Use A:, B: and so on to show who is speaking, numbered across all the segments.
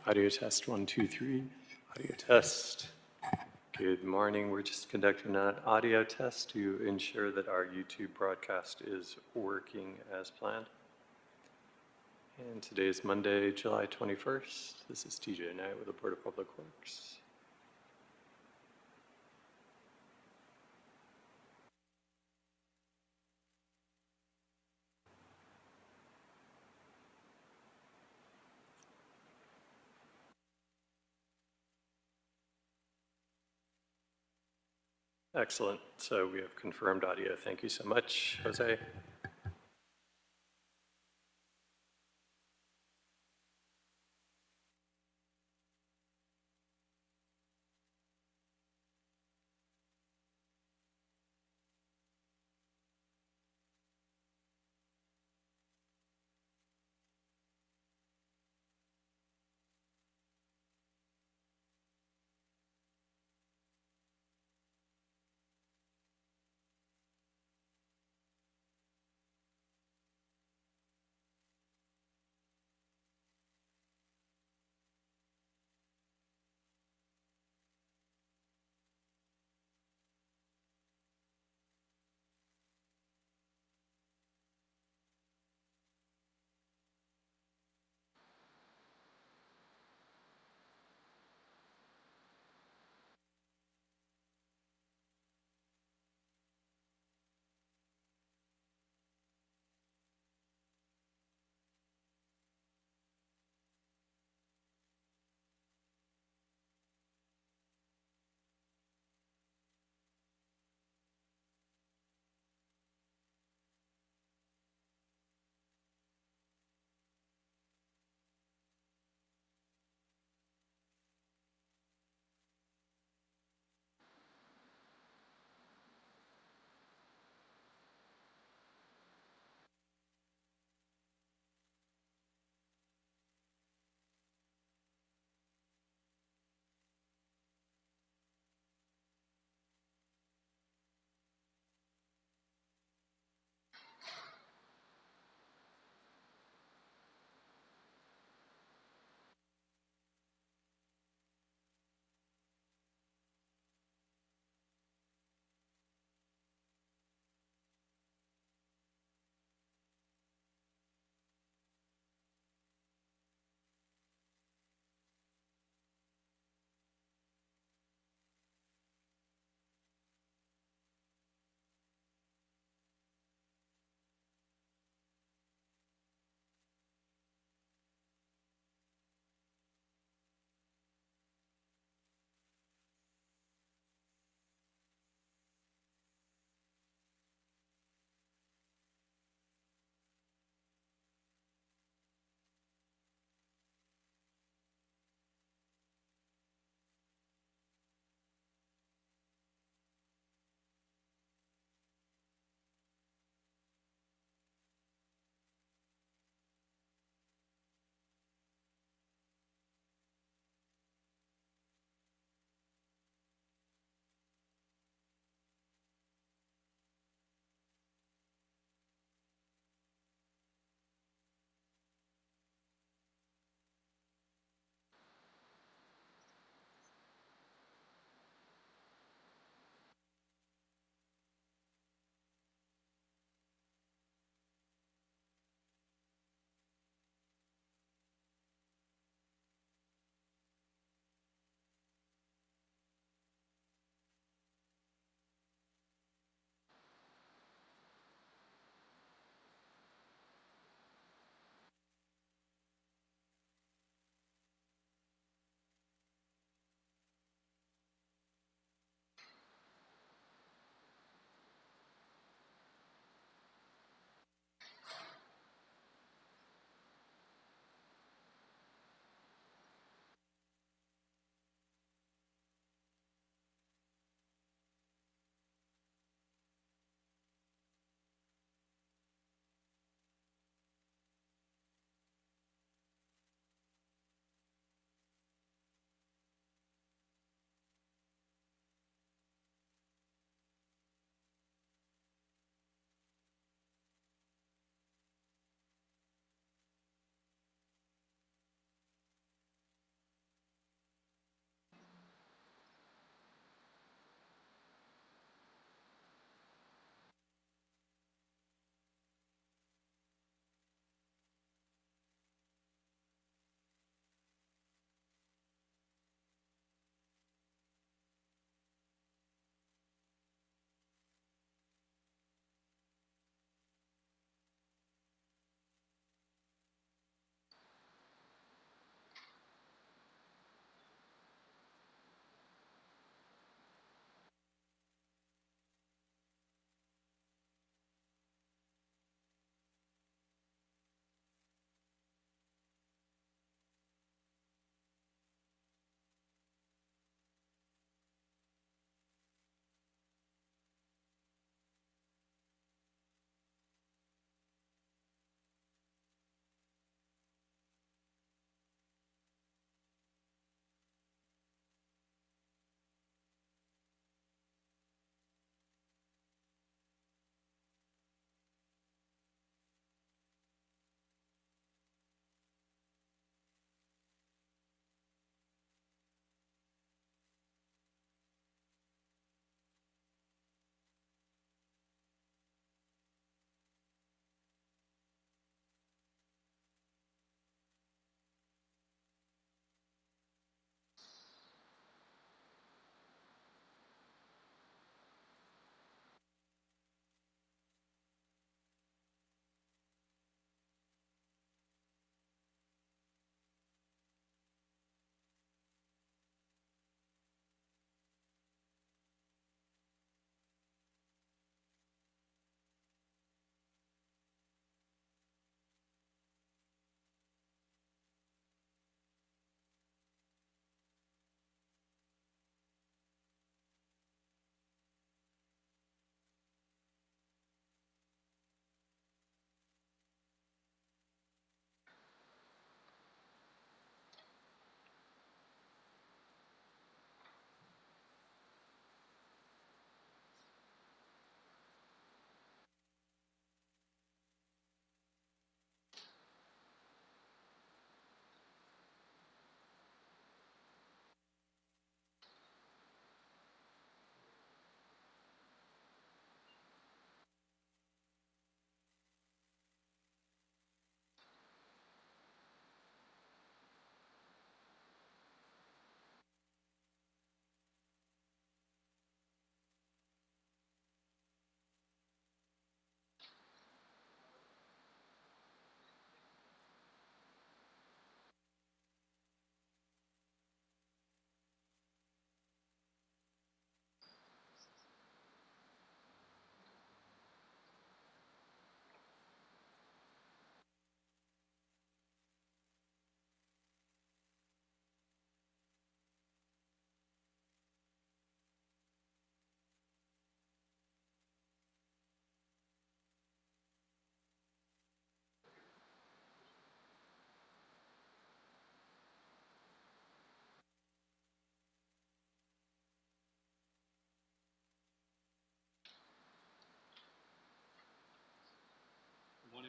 A: Audio test, one, two, three. Audio test. Good morning. We're just conducting an audio test to ensure that our YouTube broadcast is working as planned. And today is Monday, July 21st. This is TJ Knight with the Board of Public Works. Excellent. So we have confirmed audio. Thank you so much, Jose.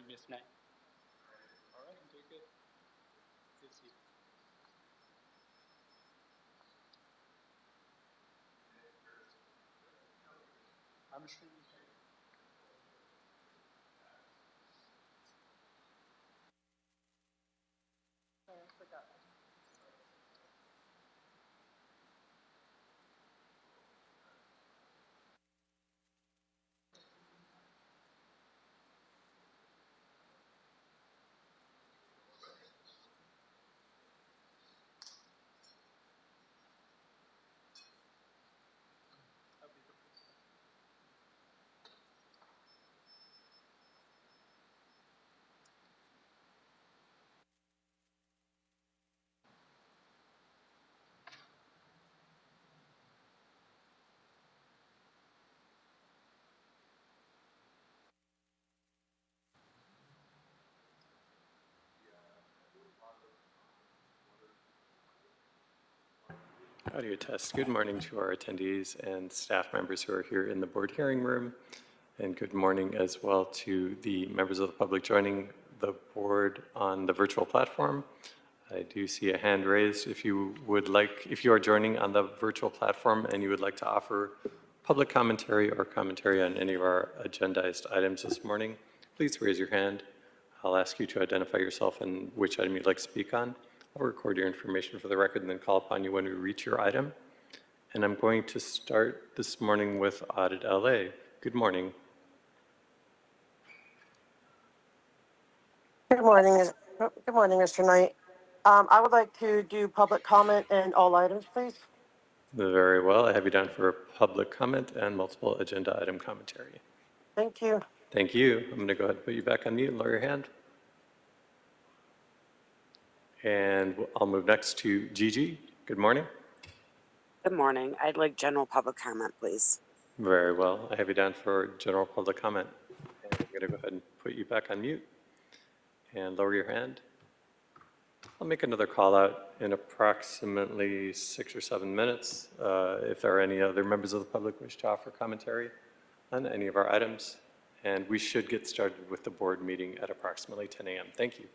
B: Miss Knight. All right, I'm doing good. Good to see you. I'm a streaming. Sorry, I forgot. I'll be the first one.
A: Audio test. Good morning to our attendees and staff members who are here in the board hearing room. And good morning as well to the members of the public joining the board on the virtual platform. I do see a hand raised. If you are joining on the virtual platform and you would like to offer public commentary or commentary on any of our agendized items this morning, please raise your hand. I'll ask you to identify yourself and which item you'd like to speak on. I'll record your information for the record and then call upon you when we reach your item. And I'm going to start this morning with Audit LA. Good morning.
C: Good morning, Mr. Knight. I would like to do public comment and all items, please.
A: Very well. I have you down for public comment and multiple agenda item commentary.
C: Thank you.
A: Thank you. I'm going to go ahead and put you back on mute and lower your hand. And I'll move next to Gigi. Good morning.
D: Good morning. I'd like general public comment, please.
A: Very well. I have you down for general public comment. And I'm going to go ahead and put you back on mute and lower your hand. I'll make another call out in approximately 6 or 7 minutes. If there are any other members of the public wish to offer commentary on any of our items. And we should get started with the board meeting at approximately 10 a.m. Thank you.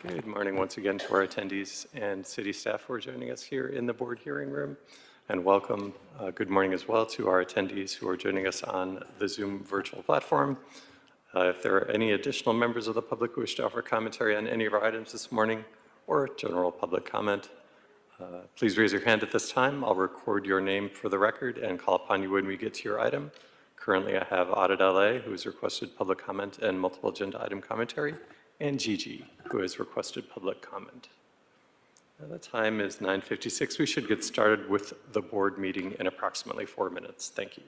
A: Good morning once again to our attendees and city staff who are joining us here in the board hearing room. And welcome, good morning as well to our attendees who are joining us on the Zoom virtual platform. If there are any additional members of the public who wish to offer commentary on any of our items this morning or general public comment, please raise your hand at this time. I'll record your name for the record and call upon you when we get to your item. Currently, I have Audit LA, who has requested public comment and multiple agenda item commentary, and Gigi, who has requested public comment. Now, the time is 9:56. We should get started with the board meeting in approximately 4 minutes. Thank you.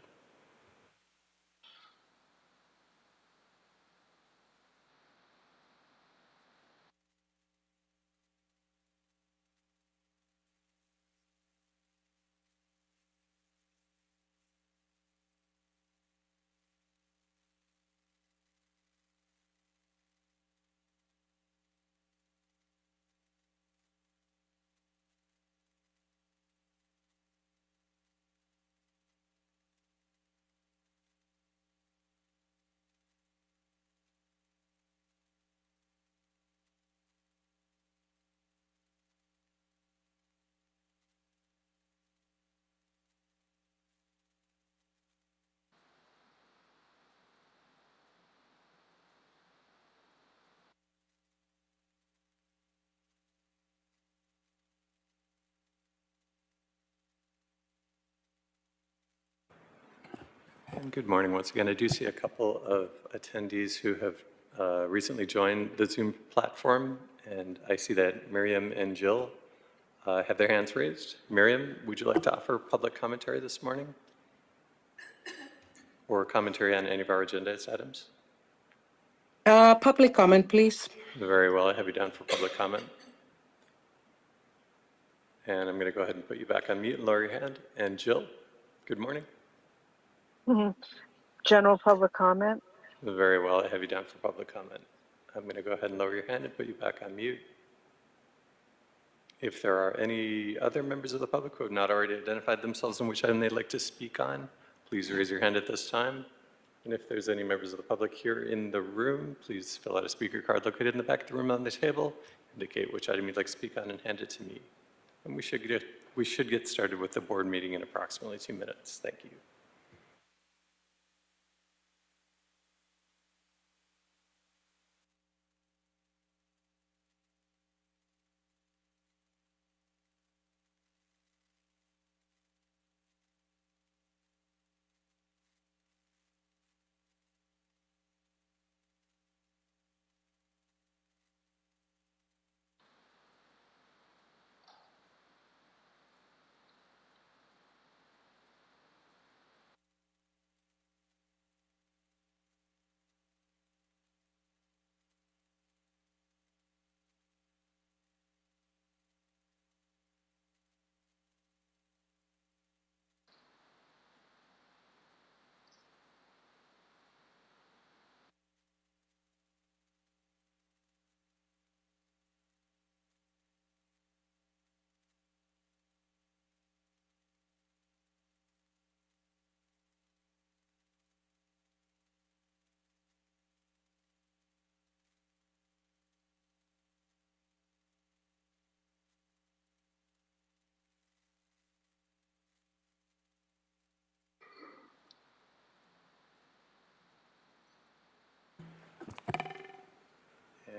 A: And good morning once again. I do see a couple of attendees who have recently joined the Zoom platform, and I see that Miriam and Jill have their hands raised. Miriam, would you like to offer public commentary this morning? Or commentary on any of our agenda items?
E: Public comment, please.
A: Very well, I have you down for public comment. And I'm going to go ahead and put you back on mute and lower your hand. And Jill, good morning.
F: General public comment.
A: Very well, I have you down for public comment. I'm going to go ahead and lower your hand and put you back on mute. If there are any other members of the public who have not already identified themselves and which item they'd like to speak on, please raise your hand at this time. And if there's any members of the public here in the room, please fill out a speaker card located in the back of the room on the table, indicate which item you'd like to speak on, and hand it to me. And we should get started with the board meeting in approximately 2 minutes. Thank you.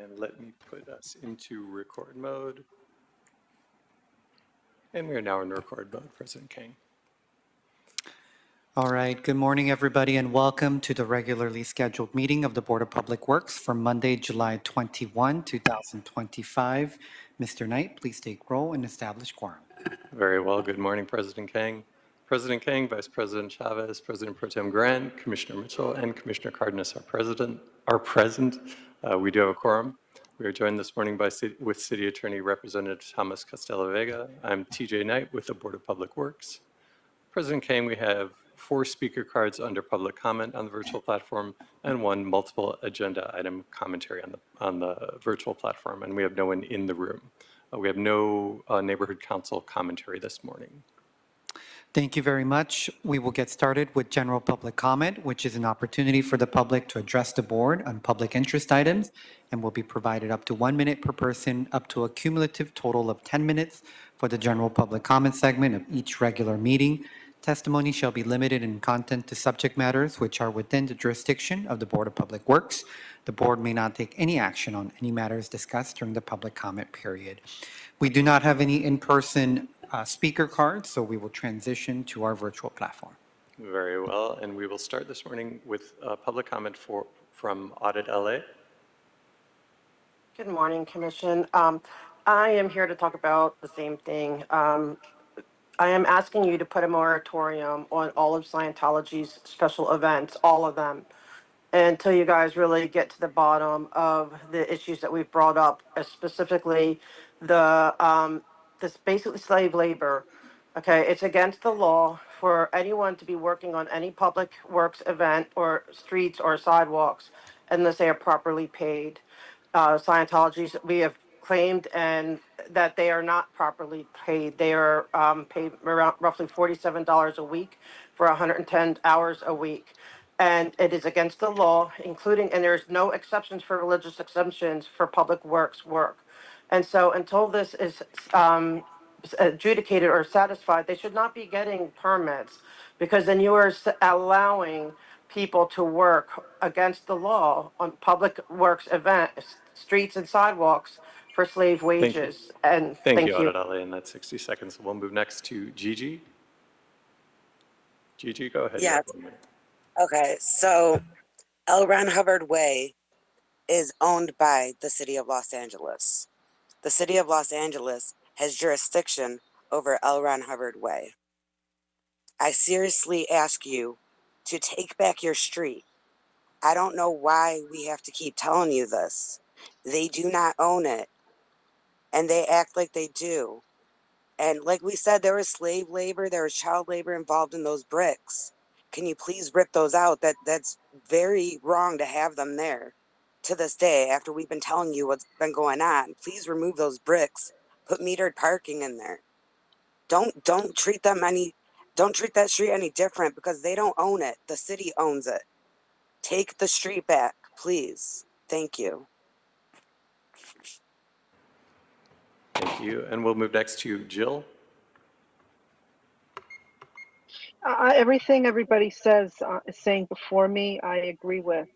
A: And let me put us into record mode. And we are now in record mode, President Kang.
G: All right, good morning, everybody, and welcome to the regularly scheduled meeting of the Board of Public Works for Monday, July 21, 2025. Mr. Knight, please take roll and establish quorum.
A: Very well. Good morning, President Kang. President Kang, Vice President Chavez, President Pro Tem Grant, Commissioner Mitchell, and Commissioner Cardenas are present. We do have a quorum. We are joined this morning with City Attorney Representative Thomas Costello Vega. I'm TJ Knight with the Board of Public Works. President Kang, we have 4 speaker cards under public comment on the virtual platform and 1 multiple agenda item commentary on the virtual platform, and we have no one in the room. We have no neighborhood council commentary this morning.
G: Thank you very much. We will get started with general public comment, which is an opportunity for the public to address the board on public interest items and will be provided up to 1 minute per person, up to a cumulative total of 10 minutes for the general public comment segment of each regular meeting. Testimony shall be limited in content to subject matters which are within the jurisdiction of the Board of Public Works. The board may not take any action on any matters discussed during the public comment period. We do not have any in-person speaker cards, so we will transition to our virtual platform.
A: Very well, and we will start this morning with public comment from Audit LA.
C: Good morning, Commission. I am here to talk about the same thing. I am asking you to put a moratorium on all of Scientology's special events, all of them, until you guys really get to the bottom of the issues that we've brought up, specifically this basically slave labor. Okay, it's against the law for anyone to be working on any public works event or streets or sidewalks unless they are properly paid. Scientology, we have claimed and that they are not properly paid. They are paid around roughly $47 a week for 110 hours a week. And it is against the law, including, and there's no exceptions for religious exemptions for public works work. And so until this is adjudicated or satisfied, they should not be getting permits because then you are allowing people to work against the law on public works events, streets and sidewalks for slave wages. And
A: Thank you, Audit LA, and that's 60 seconds. We'll move next to Gigi. Gigi, go ahead. You
D: Yeah.
A: have 1 minute.
D: Okay, so L. Ron Hubbard Way is owned by the city of Los Angeles. The city of Los Angeles has jurisdiction over L. Ron Hubbard Way. I seriously ask you to take back your street. I don't know why we have to keep telling you this. They do not own it, and they act like they do. And like we said, there was slave labor, there was child labor involved in those bricks. Can you please rip those out? That's very wrong to have them there to this day after we've been telling you what's been going on. Please remove those bricks. Put metered parking in there. Don't treat that street any different because they don't own it. The city owns it. Take the street back, please. Thank you.
A: Thank you, and we'll move next to Jill.
E: Everything everybody is saying before me, I agree with.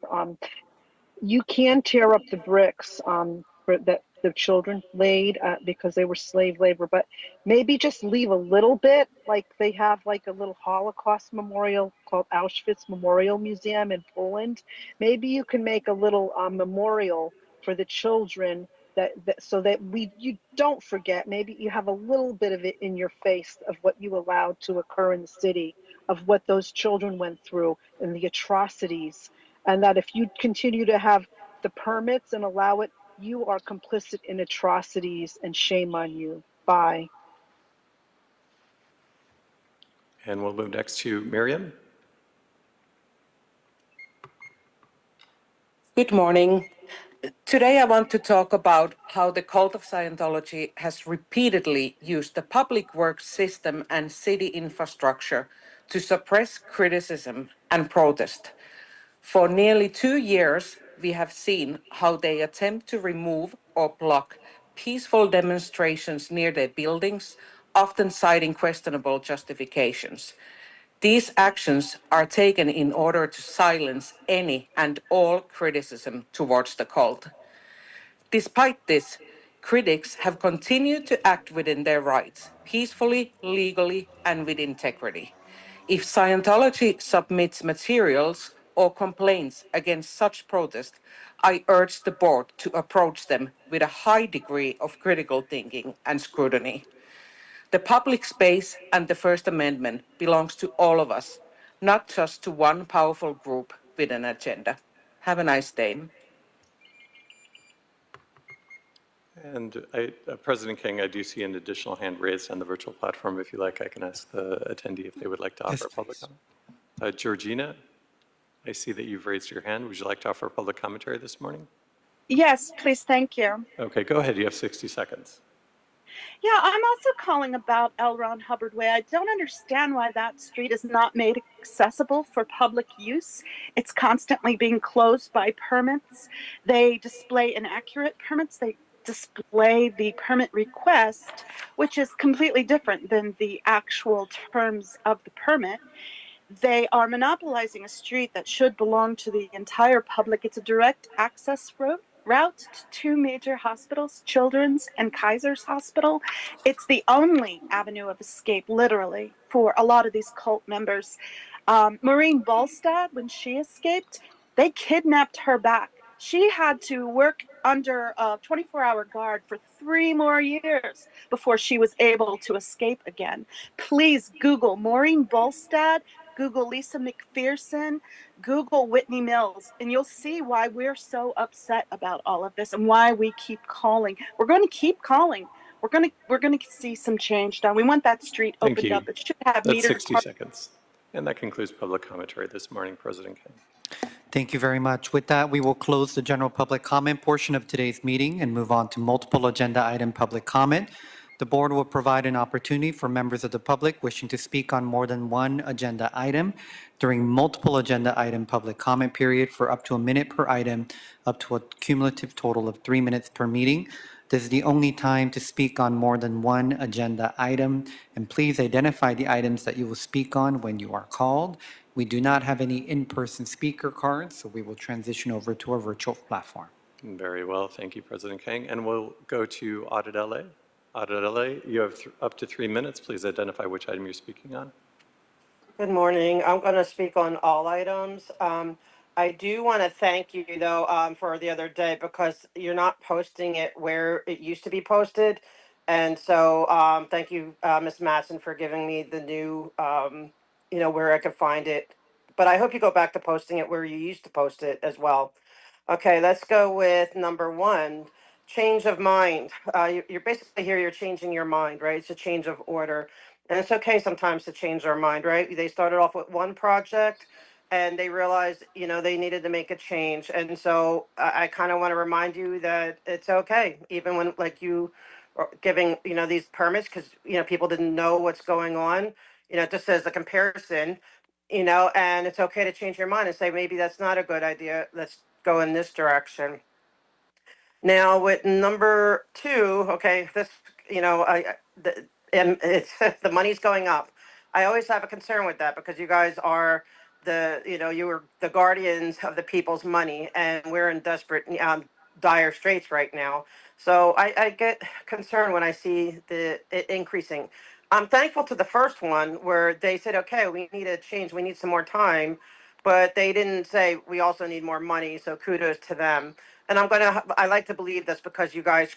E: You can tear up the bricks that the children laid because they were slave labor, but maybe just leave a little bit, like they have like a little Holocaust memorial called Auschwitz Memorial Museum in Poland. Maybe you can make a little memorial for the children so that you don't forget. Maybe you have a little bit of it in your face of what you allowed to occur in the city, of what those children went through and the atrocities. And that if you continue to have the permits and allow it, you are complicit in atrocities, and shame on you. Bye.
A: And we'll move next to Miriam.
F: Good morning. Today I want to talk about how the cult of Scientology has repeatedly used the public works system and city infrastructure to suppress criticism and protest. For nearly 2 years, we have seen how they attempt to remove or block peaceful demonstrations near their buildings, often citing questionable justifications. These actions are taken in order to silence any and all criticism towards the cult. Despite this, critics have continued to act within their rights, peacefully, legally, and with integrity. If Scientology submits materials or complaints against such protest, I urge the board to approach them with a high degree of critical thinking and scrutiny. The public space and the First Amendment belongs to all of us, not just to one powerful group with an agenda. Have a nice day.
A: And President King, I do see an additional hand raised on the virtual platform. If you like, I can ask the attendee if they would like to offer public comment. Georgina, I see that you've raised your hand. Would you like to offer public commentary this morning?
H: Yes, please. Thank you.
A: Okay, go ahead. You have 60 seconds.
H: Yeah, I'm also calling about L. Ron Hubbard Way. I don't understand why that street is not made accessible for public use. It's constantly being closed by permits. They display inaccurate permits. They display the permit request, which is completely different than the actual terms of the permit. They are monopolizing a street that should belong to the entire public. It's a direct access route to two major hospitals, Children's and Kaiser's Hospital. It's the only avenue of escape, literally, for a lot of these cult members. Maureen Ballstad, when she escaped, they kidnapped her back. She had to work under a 24-hour guard for 3 more years before she was able to escape again. Please Google Maureen Ballstad, Google Lisa McPherson, Google Whitney Mills, and you'll see why we're so upset about all of this and why we keep calling. We're going to keep calling. We're going to see some change done. We want that street
A: Thank
H: opened
A: you.
H: up. It should have
A: That's
H: metered
A: 60 seconds. And that concludes public commentary this morning, President King.
G: Thank you very much. With that, we will close the general public comment portion of today's meeting and move on to multiple agenda item public comment. The board will provide an opportunity for members of the public wishing to speak on more than one agenda item during multiple agenda item public comment period for up to a minute per item, up to a cumulative total of 3 minutes per meeting. This is the only time to speak on more than one agenda item, and please identify the items that you will speak on when you are called. We do not have any in-person speaker cards, so we will transition over to our virtual platform.
A: Very well. Thank you, President King. And we'll go to Audit LA. Audit LA, you have up to 3 minutes. Please identify which item you're speaking on.
C: Good morning. I'm going to speak on all items. I do want to thank you, though, for the other day because you're not posting it where it used to be posted. And so thank you, Ms. Matson, for giving me the new, where I could find it. But I hope you go back to posting it where you used to post it as well. Okay, let's go with number one, change of mind. You're basically here, you're changing your mind, right? It's a change of order. And it's okay sometimes to change their mind, right? They started off with one project and they realized, they needed to make a change. And so I kind of want to remind you that it's okay, even when like you are giving, these permits because, people didn't know what's going on, just as a comparison, and it's okay to change your mind and say, maybe that's not a good idea. Let's go in this direction. Now with number two, okay, this, and it's the money's going up. I always have a concern with that because you guys are you were the guardians of the people's money, and we're in desperate, dire straits right now. So I get concerned when I see it increasing. I'm thankful to the first one where they said, okay, we need a change, we need some more time, but they didn't say we also need more money. So kudos to them. And I like to believe this because you guys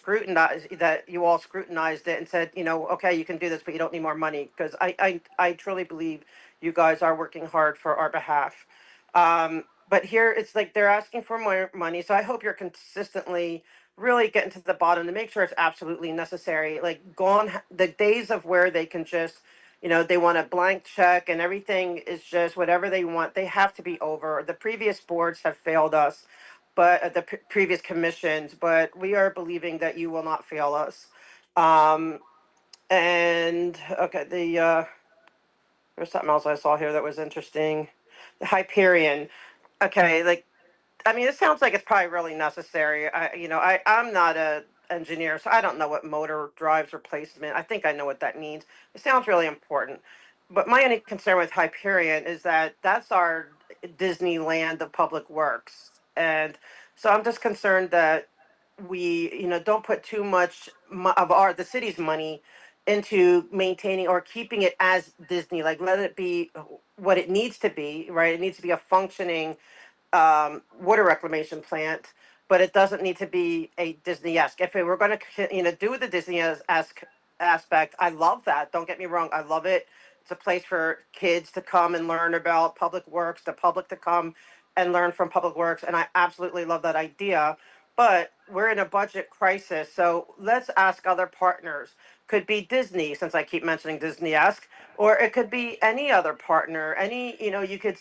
C: you all scrutinized it and said, okay, you can do this, but you don't need more money. Because I truly believe you guys are working hard for our behalf. But here it's like they're asking for more money. So I hope you're consistently really getting to the bottom to make sure it's absolutely necessary. Like gone the days of where they can just, they want a blank check and everything is just whatever they want. They have to be over. The previous boards have failed us, but the previous commissions, but we are believing that you will not fail us. And okay, there's something else I saw here that was interesting. The Hyperion. Okay, like it sounds like it's probably really necessary. I'm not a engineer, so I don't know what motor drives replacement. I think I know what that means. It sounds really important. But my only concern with Hyperion is that that's our Disneyland of public works. And so I'm just concerned that we, don't put too much of the city's money into maintaining or keeping it as Disney. Like let it be what it needs to be, right? It needs to be a functioning water reclamation plant, but it doesn't need to be a Disney-esque. If we were going to, do the Disney-esque aspect, I love that. Don't get me wrong, I love it. It's a place for kids to come and learn about public works, the public to come and learn from public works, and I absolutely love that idea. But we're in a budget crisis, so let's ask other partners. Could be Disney, since I keep mentioning Disney-esque, or it could be any other partner. You could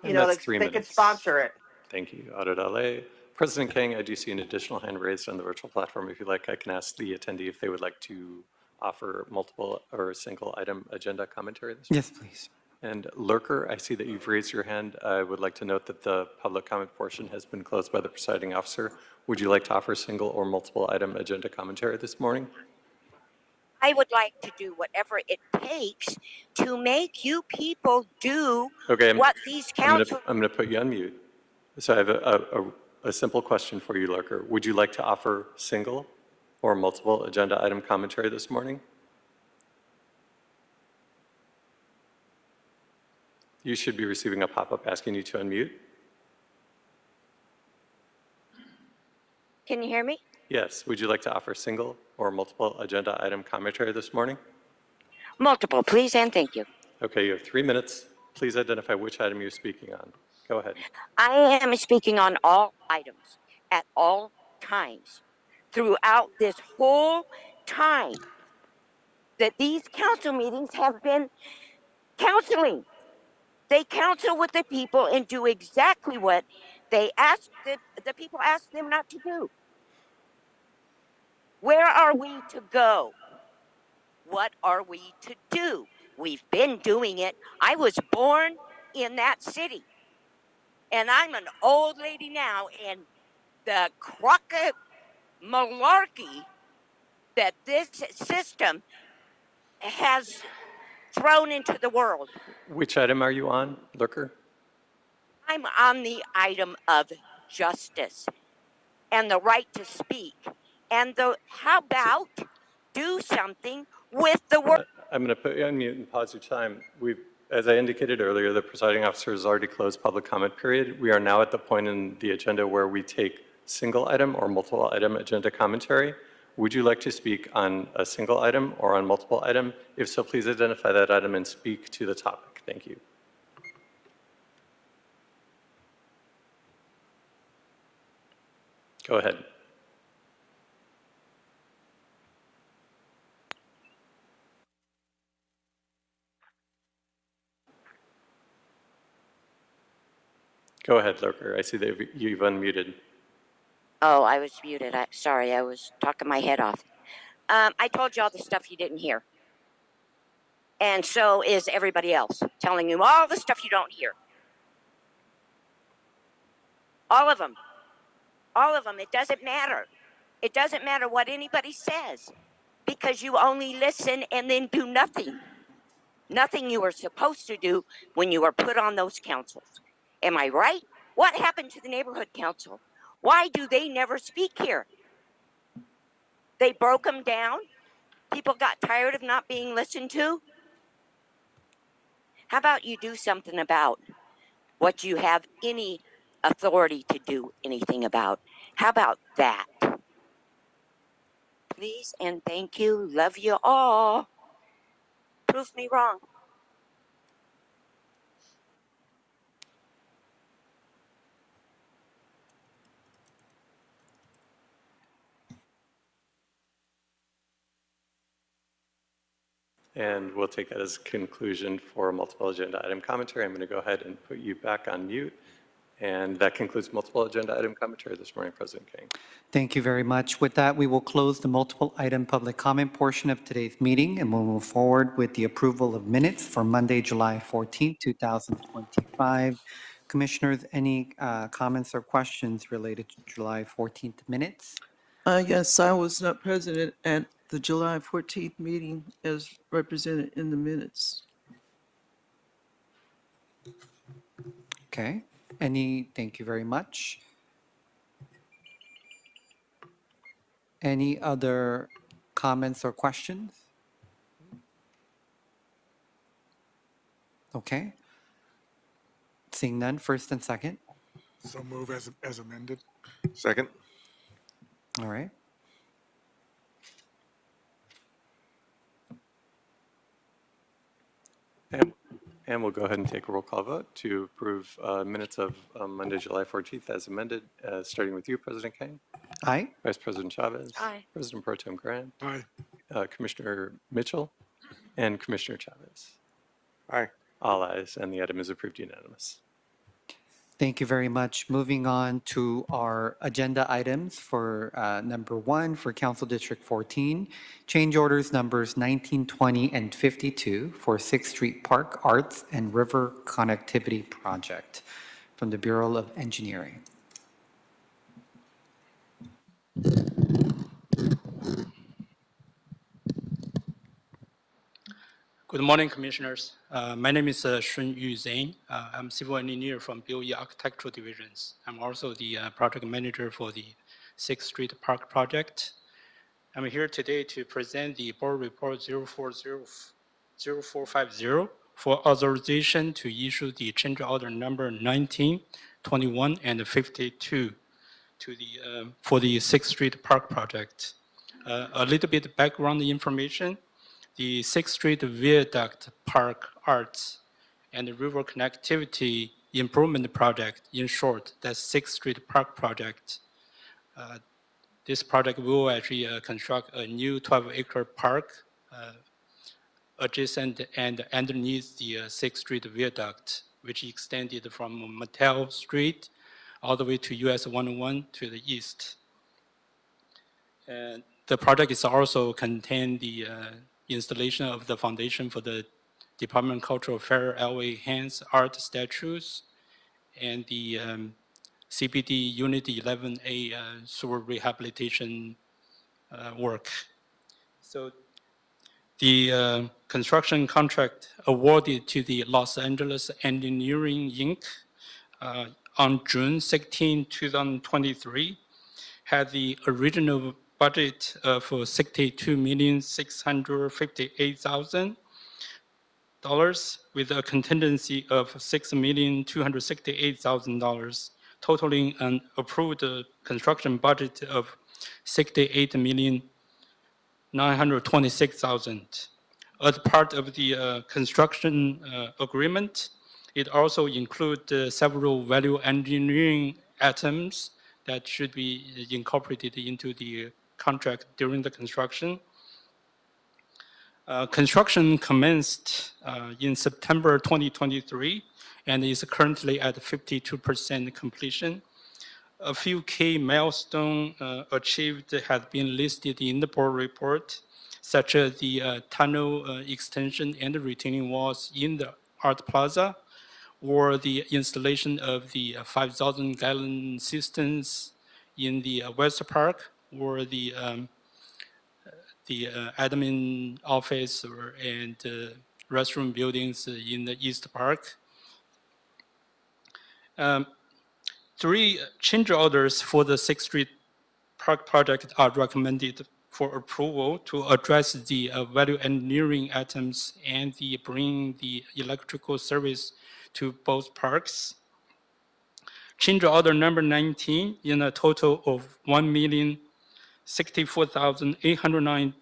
A: And that's
C: like
A: 3
C: they could
A: minutes.
C: sponsor it.
A: Thank you, Audit LA. President Kang, I do see an additional hand raised on the virtual platform. If you'd like, I can ask the attendee if they would like to offer multiple or single item agenda commentary this morning.
G: Yes, please.
A: And Lurker, I see that you've raised your hand. I would like to note that the public comment portion has been closed by the presiding officer. Would you like to offer single or multiple item agenda commentary this morning?
I: I would like to do whatever it takes to make you people do
A: Okay,
I: what these
A: I'm
I: council.
A: going to put you on mute. So I have a simple question for you, Lurker. Would you like to offer single or multiple agenda item commentary this morning? You should be receiving a pop-up asking you to unmute.
I: Can you hear me?
A: Yes. Would you like to offer single or multiple agenda item commentary this morning?
I: Multiple, please, and thank you.
A: Okay, you have 3 minutes. Please identify which item you're speaking on. Go ahead.
I: I am speaking on all items at all times throughout this whole time that these council meetings have been counseling. They counsel with the people and do exactly what they ask the people ask them not to do. Where are we to go? What are we to do? We've been doing it. I was born in that city. And I'm an old lady now, and the crooked malarkey that this system has thrown into the world.
A: Which item are you on, Lurker?
I: I'm on the item of justice and the right to speak. And how about do something with the world?
A: I'm going to put you on mute and pause your time. As I indicated earlier, the presiding officer has already closed public comment period. We are now at the point in the agenda where we take single item or multiple item agenda commentary. Would you like to speak on a single item or on multiple item? If so, please identify that item and speak to the topic. Thank you. Go ahead. Go ahead, Lurker. I see that you've unmuted.
I: Oh, I was muted. Sorry, I was talking my head off. I told you all the stuff you didn't hear. And so is everybody else, telling you all the stuff you don't hear. All of them. All of them. It doesn't matter. It doesn't matter what anybody says, because you only listen and then do nothing. Nothing you were supposed to do when you were put on those councils. Am I right? What happened to the neighborhood council? Why do they never speak here? They broke them down. People got tired of not being listened to. How about you do something about what you have any authority to do anything about? How about that? Please and thank you. Love you all. Prove me wrong.
A: And we'll take that as a conclusion for multiple agenda item commentary. I'm going to go ahead and put you back on mute. And that concludes multiple agenda item commentary this morning, President Kang.
G: Thank you very much. With that, we will close the multiple item public comment portion of today's meeting, and we'll move forward with the approval of minutes for Monday, July 14, 2025. Commissioners, any comments or questions related to July 14th minutes?
J: Yes, I was not present at the July 14th meeting as represented in the minutes.
G: Okay. Thank you very much. Any other comments or questions? Okay. Seeing none, first and second.
B: So move as amended.
K: Second.
G: All right.
A: And we'll go ahead and take a roll call vote to approve minutes of Monday, July 14th as amended, starting with you, President Kang.
G: Aye.
A: Vice President Chavez.
I: Aye.
A: President Pro Tem Grant.
B: Aye.
A: Commissioner Mitchell and Commissioner Chavez.
K: Aye.
A: All ayes, and the item is approved unanimous.
G: Thank you very much. Moving on to our agenda items for number 1 for Council District 14, change orders numbers 19, 20, and 52 for 6th Street Park Arts and River Connectivity Project from the Bureau of Engineering.
B: Good morning, Commissioners. My name is Shunyu Zhang. I'm civil engineer from BOE Architectural Divisions. I'm also the project manager for the 6th Street Park project. I'm here today to present the board report 0450 for authorization to issue the change order number 19, 21, and 52 to the for the 6th Street Park project. A little bit background information. The 6th Street Viaduct Park Arts and River Connectivity Improvement Project, in short, that's 6th Street Park Project. This project will actually construct a new 12-acre park adjacent and underneath the 6th Street Viaduct, which extended from Mattel Street all the way to US 101 to the east. And the project is also contain the installation of the foundation for the Department of Cultural Affairs L.A. Hands art statues and the CPD Unit 11A sewer rehabilitation work. So the construction contract awarded to the Los Angeles Engineering Inc. On June 16, 2023 had the original budget of $62,658,000 with a contingency of $6,268,000, totaling an approved construction budget of $68,926,000. As part of the construction agreement, it also includes several value engineering items that should be incorporated into the contract during the construction. Construction commenced in September 2023 and is currently at 52% completion. A few key milestones achieved have been listed in the board report, such as the tunnel extension and retaining walls in the Art Plaza, or the installation of the 5,000-gallon cisterns in the West Park, or the admin office and restroom buildings in the East Park. 3 change orders for the 6th Street Park project are recommended for approval to address the value engineering items and bring the electrical service to both parks. Change order number 19 in a total of $1,064,809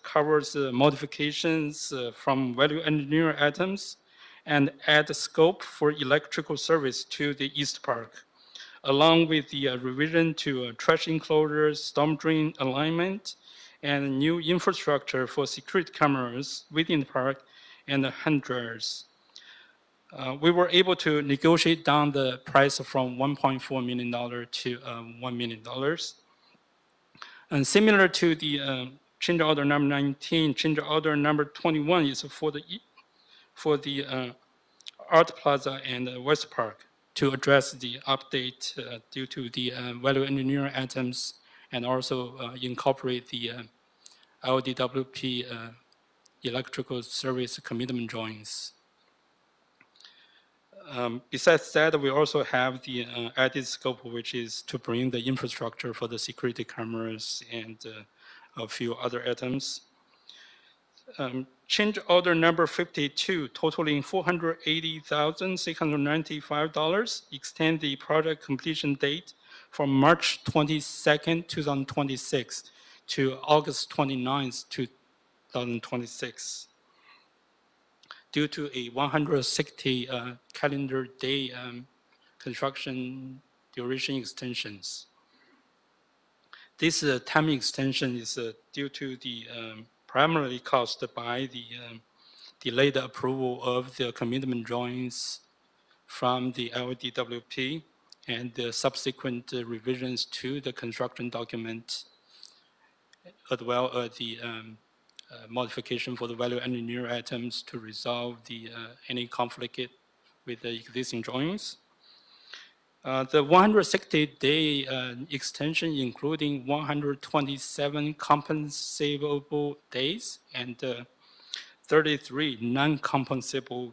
B: covers modifications from value engineering items and add scope for electrical service to the East Park, along with the revision to trash enclosures, storm drain alignment, and new infrastructure for security cameras within the park and the hand dryers. We were able to negotiate down the price from $1.4 million to $1 million. And similar to the change order number 19, change order number 21 is for the Art Plaza and West Park to address the update due to the value engineering items and also incorporate the LDWP electrical service commitment drawings. Besides that, we also have the added scope, which is to bring the infrastructure for the security cameras and a few other items. Change order number 52, totaling $480,695, extend the project completion date from March 22nd, 2026 to August 29th, 2026. Due to a 160 calendar day construction duration extensions. This time extension is due to the primarily caused by the delayed approval of the commitment drawings from the LDWP and the subsequent revisions to the construction document, as well as the modification for the value engineer items to resolve the any conflict with the existing drawings. The 160-day extension, including 127 compensable days and 33 non-compensable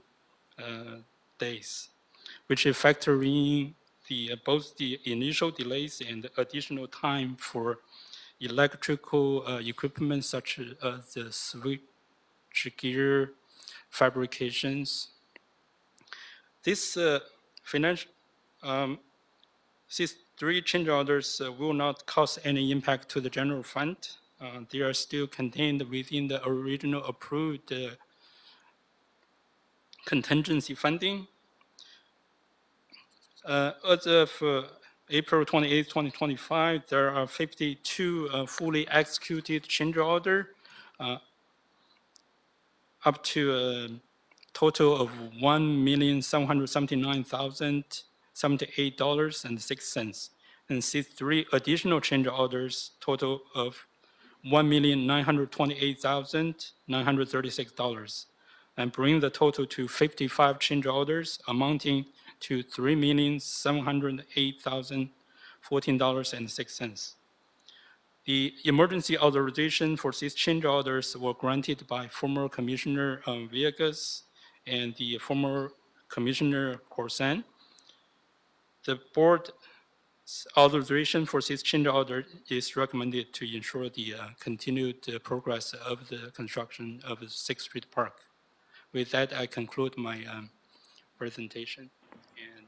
B: days, which is factoring both the initial delays and additional time for electrical equipment such as the switchgear fabrications. This these three change orders will not cause any impact to the general fund. They are still contained within the original approved contingency funding. As of April 28, 2025, there are 52 fully executed change orders, up to a total of $1,779,078.06. And these three additional change orders total of $1,928,936, and bring the total to 55 change orders amounting to $3,708,014.06. The emergency authorization for these change orders were granted by former Commissioner Villegas and the former Commissioner Corsan. The board authorization for this change order is recommended to ensure the continued progress of the construction of the 6th Street Park. With that, I conclude my presentation and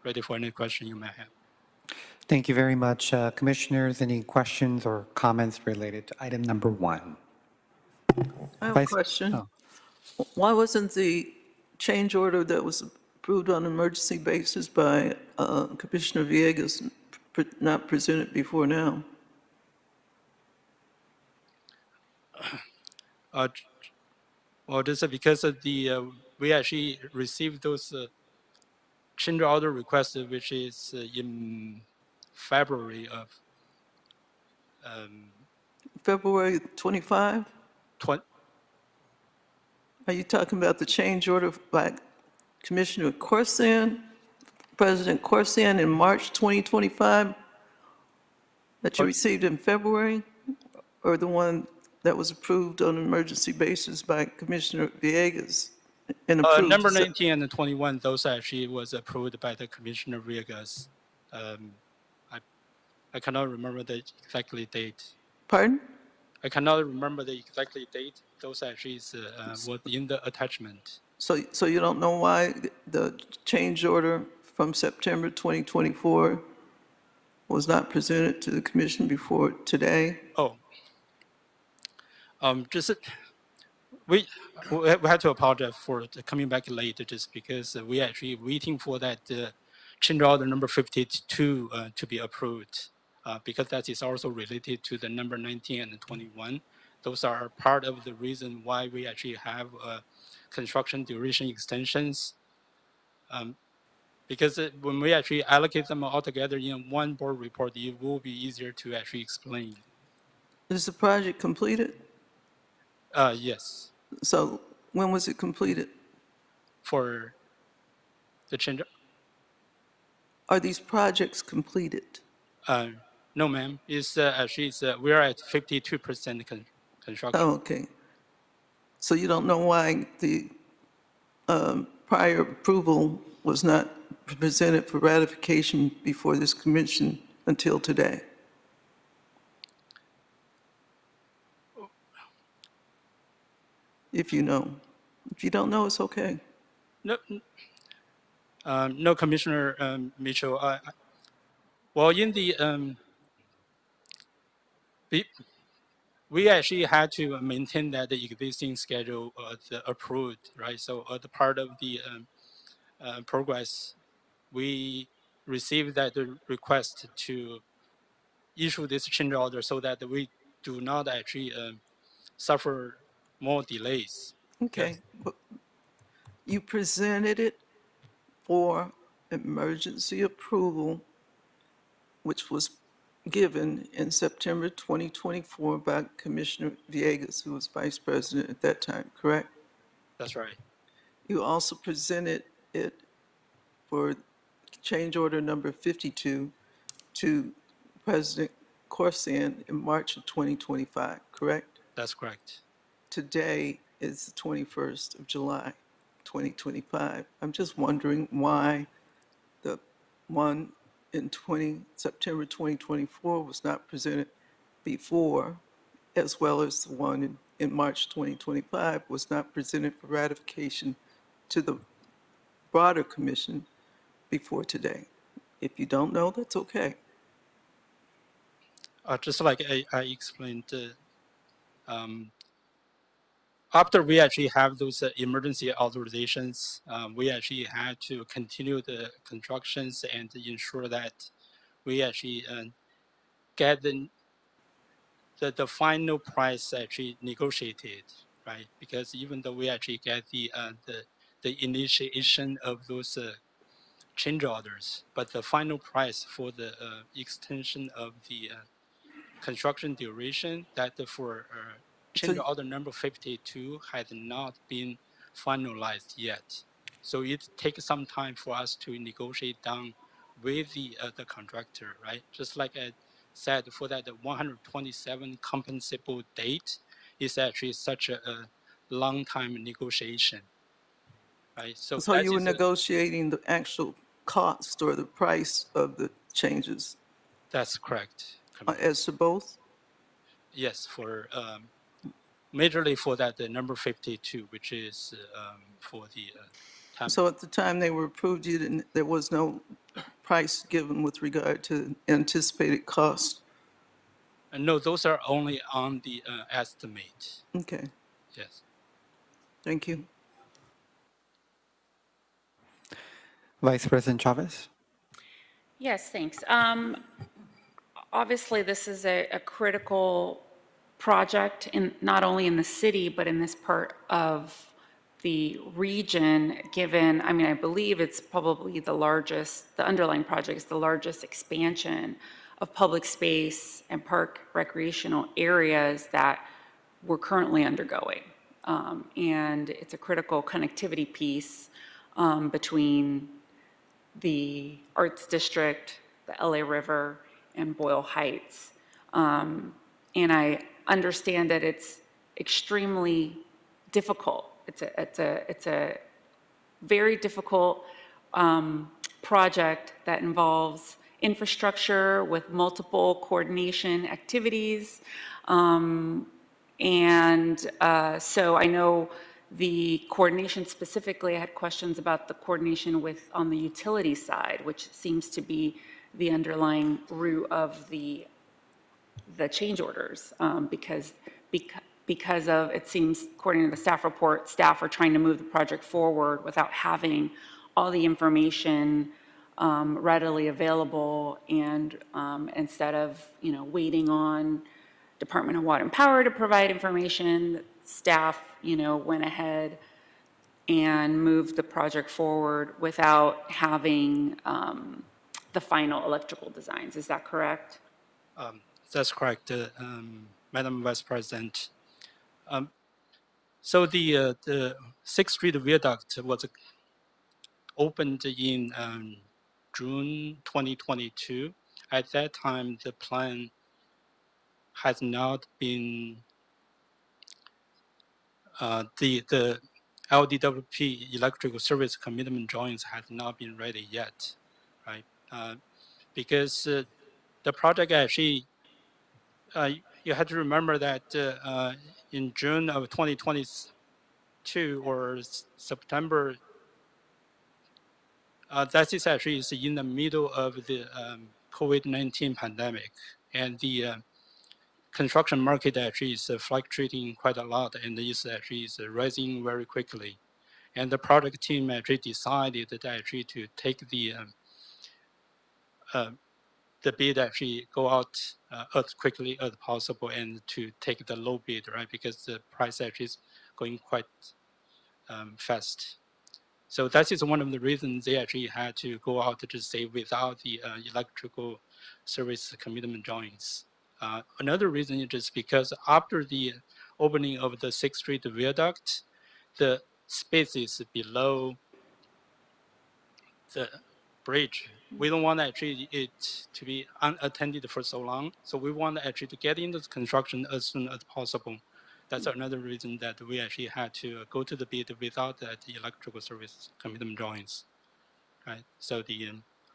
B: ready for any question you may have.
G: Thank you very much, Commissioners. Any questions or comments related to item number 1?
J: I have a
G: Vice-
J: question.
G: oh.
J: Why wasn't the change order that was approved on an emergency basis by Commissioner Villegas not presented before now?
B: Well, this is because of we actually received those change order requests, which is in February of
J: February 25?
B: 20.
J: Are you talking about the change order by Commissioner Corsan, President Corsan in March 2025 that you received in February? Or the one that was approved on an emergency basis by Commissioner Villegas and approved?
B: Number 19 and 21, those actually was approved by the Commissioner Villegas. I cannot remember the exactly date.
J: Pardon?
B: I cannot remember the exactly date. Those actually was in the attachment.
J: So you don't know why the change order from September 2024 was not presented to the commission before today?
B: Oh, we had to apologize for coming back late, just because we actually waiting for that change order number 52 to be approved, because that is also related to the number 19 and 21. Those are part of the reason why we actually have construction duration extensions. Because when we actually allocate them all together in one board report, it will be easier to actually explain.
J: Is the project completed?
B: Yes,
J: So when was it completed?
B: for the change.
J: Are these projects completed?
B: No, ma'am. It's actually we are at 52% construction.
J: Oh, okay. So you don't know why the prior approval was not presented for ratification before this commission until today? If you know. If you don't know, it's okay.
B: No, no, Commissioner Mitchell. Well, in the we actually had to maintain that the existing schedule approved, right? So the part of the progress, we received that request to issue this change order so that we do not actually suffer more delays.
J: Okay. But you presented it for emergency approval, which was given in September 2024 by Commissioner Villegas, who was Vice President at that time, correct?
B: That's right.
J: You also presented it for change order number 52 to President Corsian in March of 2025, correct?
B: That's correct.
J: Today is the 21st of July, 2025. I'm just wondering why the one in September 2024 was not presented before, as well as the one in March 2025 was not presented for ratification to the broader commission before today. If you don't know, that's okay.
B: Just like I explained, after we actually have those emergency authorizations, we actually had to continue the constructions and ensure that we actually get the final price actually negotiated, right? Because even though we actually get the initiation of those change orders, but the final price for the extension of the construction duration that for change
J: So,
B: order number 52 had not been finalized yet. So it takes some time for us to negotiate down with the contractor, right? Just like I said, for that 127 compensable date is actually such a long time negotiation, right? So
J: so
B: that
J: you were
B: is
J: negotiating the actual cost or the price of the changes
B: that's correct. Commissioner.
J: as to both?
B: Yes, for majorly for that the number 52, which is for the time.
J: So at the time they were approved, there was no price given with regard to anticipated cost?
B: No, those are only on the estimate.
J: Okay,
B: Yes.
J: thank you.
G: Vice President Chavez?
K: Yes, thanks. Obviously, this is a critical project in not only in the city, but in this part of the region, given, I mean, I believe it's probably the largest, the underlying project is the largest expansion of public space and park recreational areas that we're currently undergoing. And it's a critical connectivity piece between the Arts District, the LA River, and Boyle Heights. And I understand that it's extremely difficult. It's a very difficult project that involves infrastructure with multiple coordination activities. So I know the coordination specifically, I had questions about the coordination with on the utility side, which seems to be the underlying root of the change orders, because of, it seems, according to the staff report, staff are trying to move the project forward without having all the information readily available, and instead of, waiting on Department of Water and Power to provide information, staff, went ahead and moved the project forward without having the final electrical designs. Is that correct?
B: That's correct, Madam Vice President. So the 6th Street Viaduct was opened in June 2022. At that time, the plan has not been, the LDWP electrical service commitment drawings have not been ready yet, right? Because the project actually, you have to remember that in June of 2022 or September, that is actually is in the middle of the COVID-19 pandemic, and the construction market actually is fluctuating quite a lot, and is actually is rising very quickly. And the project team actually decided that actually to take the bid actually go out as quickly as possible and to take the low bid, right? Because the price actually is going quite fast. So that is one of the reasons they actually had to go out to say without the electrical service commitment drawings. Another reason is just because after the opening of the 6th Street Viaduct, the spaces below the bridge, we don't want actually it to be unattended for so long. So we want actually to get into the construction as soon as possible. That's another reason that we actually had to go to the bid without that electrical service commitment drawings, right? So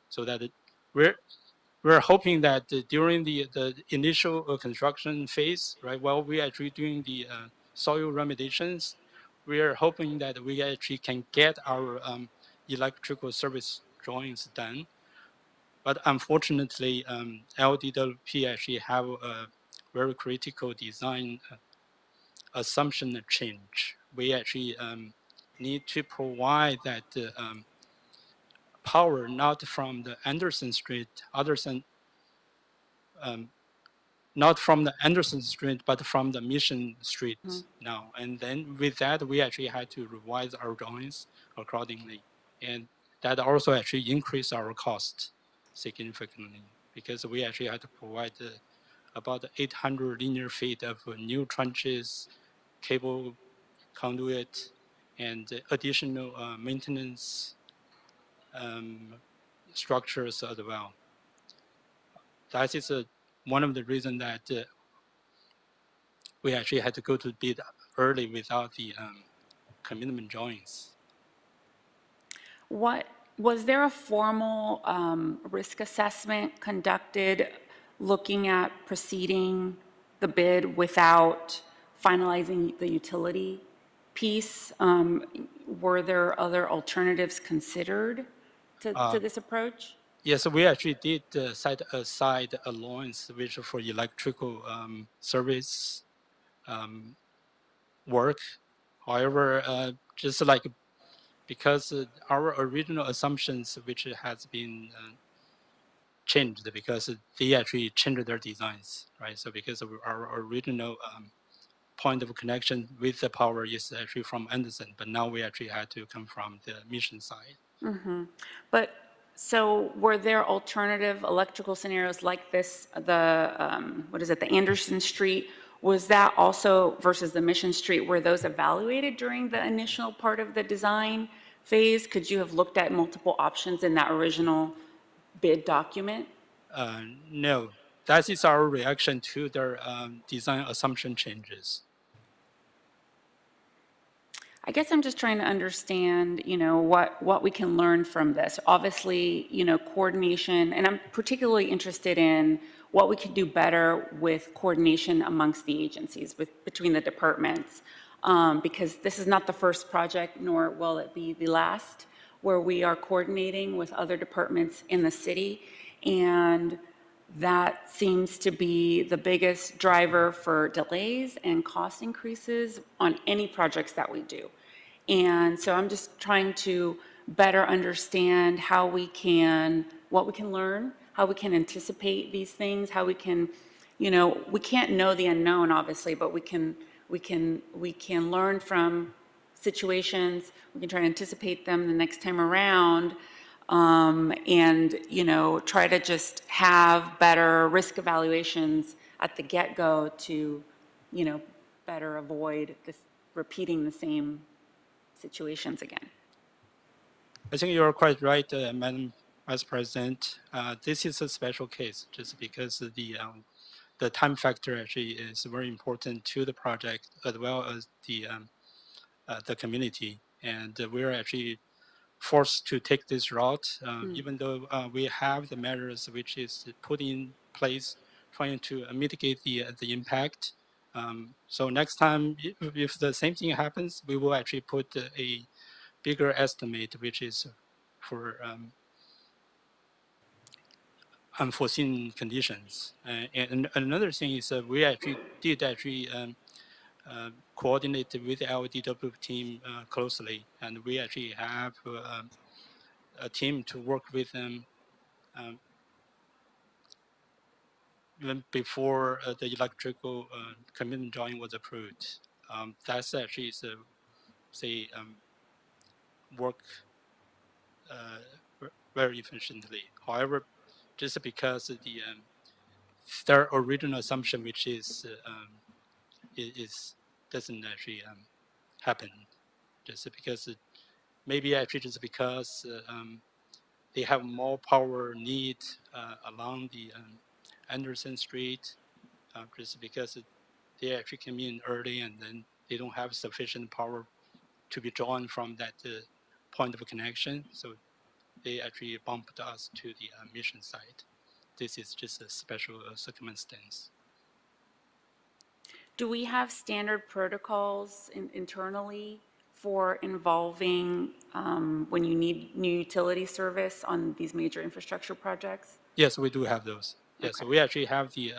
B: so that we're hoping that during the initial construction phase, right, while we're actually doing the soil remediations, we are hoping that we actually can get our electrical service drawings done. But unfortunately, LDWP actually have a very critical design assumption change. We actually need to provide that power not from the Anderson Street, not from the Anderson Street, but from the Mission Street now. And then with that, we actually had to revise our drawings accordingly. And that also actually increased our cost significantly because we actually had to provide about 800 linear feet of new trenches, cable conduit, and additional maintenance structures as well. That is one of the reasons that we actually had to go to bid early without the commitment drawings.
K: What was there a formal risk assessment conducted looking at proceeding the bid without finalizing the utility piece? Were there other alternatives considered to this approach?
B: Yes, we actually did set aside a allowance which for electrical service work. However, just like because our original assumptions, which has been changed because they actually changed their designs, right? So because of our original point of connection with the power is actually from Anderson, but now we actually had to come from the Mission side.
K: But so were there alternative electrical scenarios like this, the Anderson Street? Was that also versus the Mission Street, were those evaluated during the initial part of the design phase? Could you have looked at multiple options in that original bid document?
B: No, that is our reaction to their design assumption changes.
K: I guess I'm just trying to understand, what we can learn from this. Obviously, coordination, and I'm particularly interested in what we could do better with coordination amongst the agencies, between the departments, because this is not the first project, nor will it be the last, where we are coordinating with other departments in the city, and that seems to be the biggest driver for delays and cost increases on any projects that we do. And so I'm just trying to better understand what we can learn, how we can anticipate these things, how we can, we can't know the unknown, obviously, but we can learn from situations, we can try to anticipate them the next time around, and try to just have better risk evaluations at the get-go to better avoid repeating the same situations again.
B: I think you're quite right, Madam Vice President. This is a special case just because the time factor actually is very important to the project as well as the community, and we're actually forced to take this route, even though we have the measures which is put in place trying to mitigate the impact. So next time, if the same thing happens, we will actually put a bigger estimate, which is for unforeseen conditions. And another thing is we actually did coordinate with the LDW team closely, and we actually have a team to work with them even before the electrical commitment drawing was approved. That's actually say work very efficiently. However, just because their original assumption, which is doesn't actually happen, just because maybe actually just because they have more power need along the Anderson Street, just because they actually came in early and then they don't have sufficient power to be drawn from that point of connection. So they actually bumped us to the mission site. This is just a special circumstance.
K: Do we have standard protocols internally for involving when you need new utility service on these major infrastructure projects?
B: Yes, we do have those. Yes, so
K: Okay.
B: we actually have the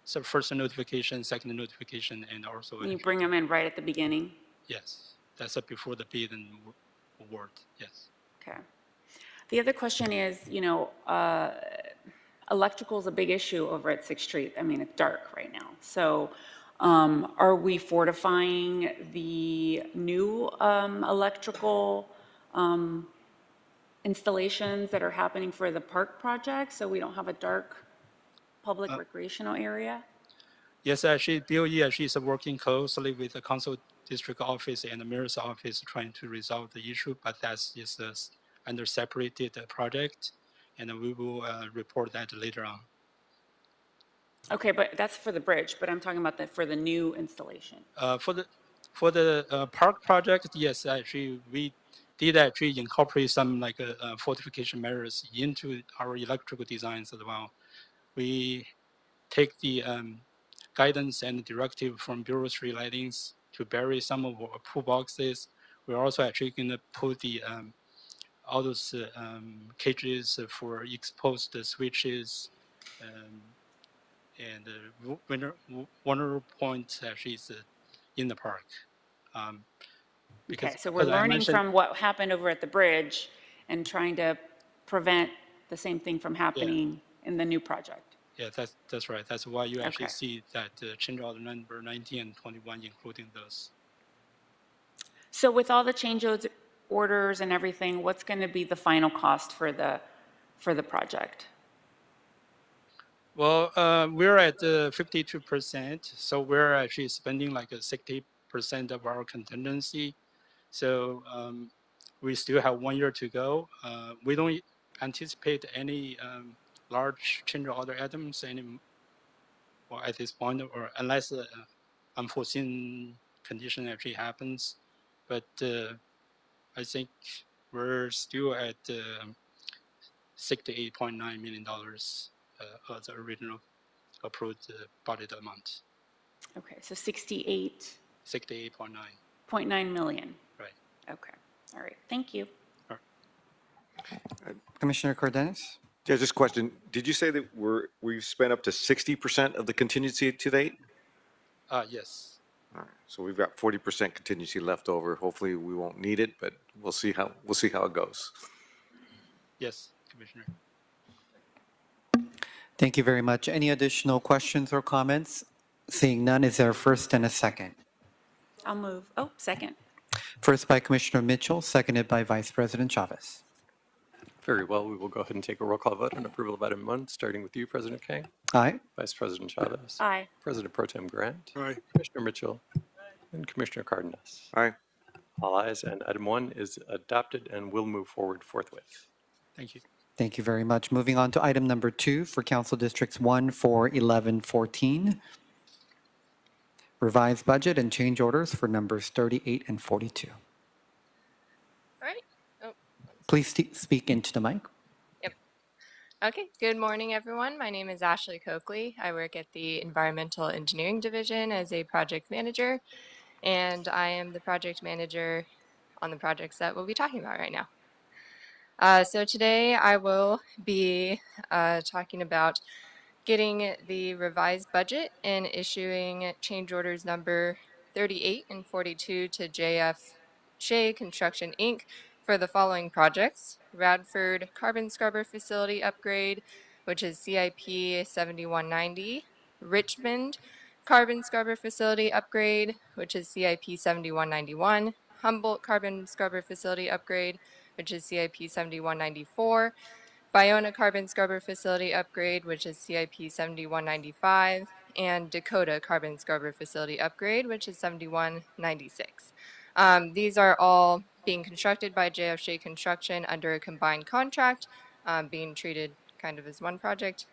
B: so first notification, second notification, and also
K: You bring them in right at the beginning?
B: yes, that's before the bid and award. Yes.
K: Okay. The other question is, electrical is a big issue over at 6th Street. I mean, it's dark right now. So are we fortifying the new electrical installations that are happening for the park project so we don't have a dark public recreational area?
B: Yes, actually, BOE actually is working closely with the council district office and the mayor's office trying to resolve the issue, but that's just under separated project, and we will report that later on.
K: Okay, but that's for the bridge, but I'm talking about for the new installation.
B: For the park project, yes, actually we did actually incorporate some like fortification measures into our electrical designs as well. We take the guidance and directive from Bureau of Street Lightings to bury some of our pool boxes. We're also actually going to put the all those cages for exposed switches. And Warner Point actually is in the park.
K: Okay, so we're learning from what happened over at the bridge and trying to prevent the same thing from happening in the new project.
B: Yeah, that's right. That's why you actually
K: Okay.
B: see that change order number 19 and 21, including those.
K: So with all the change orders and everything, what's going to be the final cost for the project?
B: Well, we're at 52%, so we're actually spending like 60% of our contingency. So we still have 1 year to go. We don't anticipate any large change order items at this point, or unless unforeseen condition actually happens. But I think we're still at $68.9 million of the original approved budget amount.
K: Okay, so 68.9
B: 68.9.
K: million.
B: Right.
K: Okay, all right, thank you.
G: Commissioner Cardenas?
L: Yeah, just a question. Did you say that we've spent up to 60% of the contingency to date?
B: Yes.
L: All right, so we've got 40% contingency left over. Hopefully, we won't need it, but we'll see how it goes.
B: Yes, Commissioner.
G: Thank you very much. Any additional questions or comments? Seeing none, is there a first and a second?
K: I'll move. Oh, second.
G: First by Commissioner Mitchell, seconded by Vice President Chavez.
A: Very well, we will go ahead and take a roll call vote on approval of item 1, starting with you, President Kang,
G: Aye.
A: Vice President Chavez,
K: Aye.
A: President Pro Tem Grant,
L: Aye.
A: Commissioner Mitchell, and Commissioner Cardenas.
L: All right.
A: All ayes, and item 1 is adopted and will move forward forthwith.
B: Thank you.
G: Thank you very much. Moving on to item number 2 for Council Districts 1, 4, 11, 14. Revised budget and change orders for numbers 38 and 42.
M: All right. Oh,
G: Please speak into the mic.
M: okay. Good morning, everyone. My name is Ashley Coakley. I work at the Environmental Engineering Division as a project manager, and I am the project manager on the projects that we'll be talking about right now. So today I will be talking about getting the revised budget and issuing change orders number 38 and 42 to JF Shea Construction, Inc. for the following projects: Radford Carbon Scrubber Facility Upgrade, which is CIP 7190, Richmond Carbon Scrubber Facility Upgrade, which is CIP 7191, Humboldt Carbon Scrubber Facility Upgrade, which is CIP 7194, Biona Carbon Scrubber Facility Upgrade, which is CIP 7195, and Dakota Carbon Scrubber Facility Upgrade, which is 7196. These are all being constructed by JFJ Construction under a combined contract, being treated kind of as one project.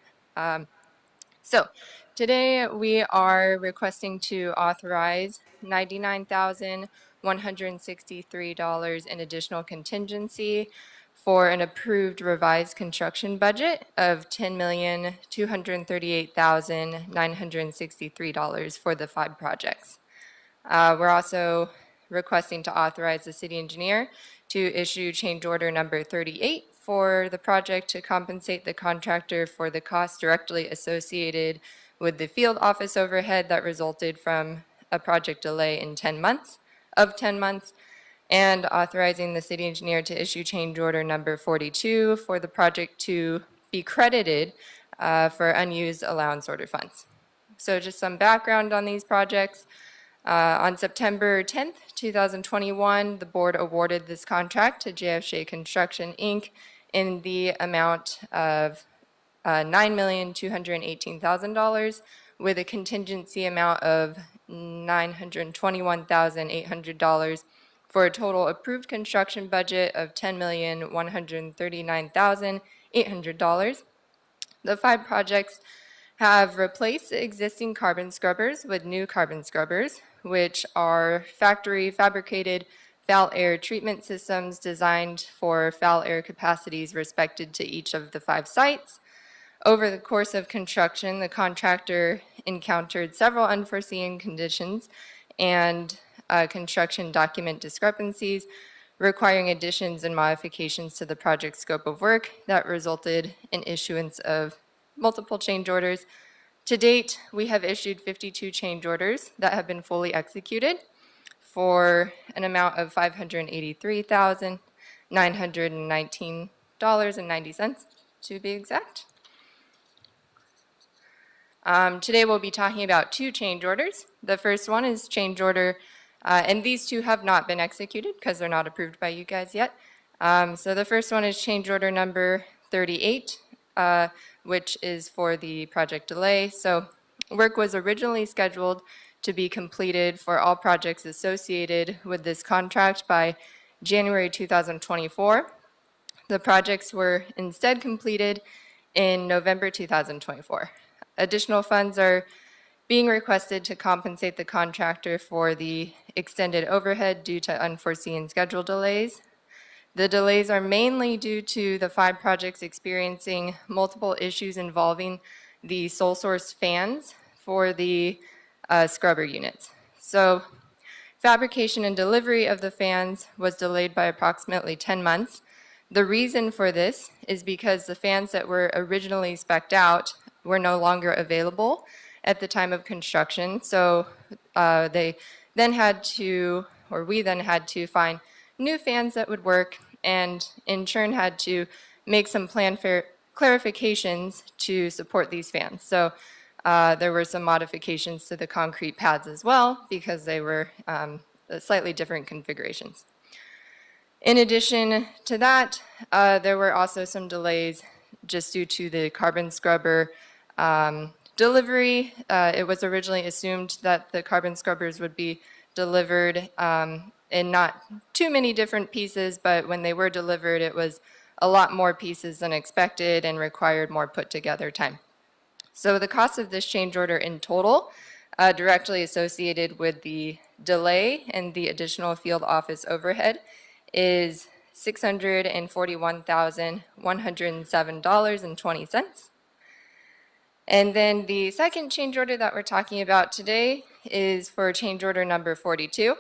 M: So today we are requesting to authorize $99,163 in additional contingency for an approved revised construction budget of $10,238,963 for the 5 projects. We're also requesting to authorize the city engineer to issue change order number 38 for the project to compensate the contractor for the costs directly associated with the field office overhead that resulted from a project delay in 10 months, and authorizing the city engineer to issue change order number 42 for the project to be credited for unused allowance order funds. So just some background on these projects. On September 10th, 2021, the board awarded this contract to JFJ Construction, Inc. in the amount of $9,218,000 with a contingency amount of $921,800 for a total approved construction budget of $10,139,800. The 5 projects have replaced existing carbon scrubbers with new carbon scrubbers, which are factory fabricated foul air treatment systems designed for foul air capacities respected to each of the 5 sites. Over the course of construction, the contractor encountered several unforeseen conditions and construction document discrepancies, requiring additions and modifications to the project scope of work that resulted in issuance of multiple change orders. To date, we have issued 52 change orders that have been fully executed for an amount of $583,919.90 to be exact. Today we'll be talking about 2 change orders. The first one is change order, and these 2 have not been executed because they're not approved by you guys yet. So the first one is change order number 38, which is for the project delay. So work was originally scheduled to be completed for all projects associated with this contract by January 2024. The projects were instead completed in November 2024. Additional funds are being requested to compensate the contractor for the extended overhead due to unforeseen schedule delays. The delays are mainly due to the 5 projects experiencing multiple issues involving the sole source fans for the scrubber units. So fabrication and delivery of the fans was delayed by approximately 10 months. The reason for this is because the fans that were originally spec'd out were no longer available at the time of construction. So we then had to find new fans that would work, and in turn had to make some plan clarifications to support these fans. So there were some modifications to the concrete pads as well because they were slightly different configurations. In addition to that, there were also some delays just due to the carbon scrubber delivery. It was originally assumed that the carbon scrubbers would be delivered in not too many different pieces, but when they were delivered, it was a lot more pieces than expected and required more put together time. So the cost of this change order in total, directly associated with the delay and the additional field office overhead, is $641,107.20. And then the second change order that we're talking about today is for change order number 42.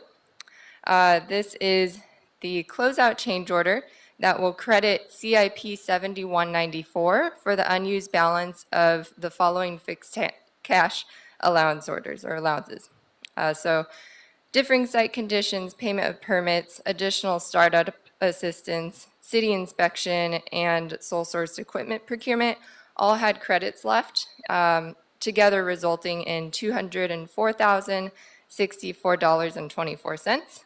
M: This is the closeout change order that will credit CIP 7194 for the unused balance of the following fixed cash allowance orders or allowances. So differing site conditions, payment of permits, additional startup assistance, city inspection, and sole source equipment procurement all had credits left, together resulting in $204,064.24.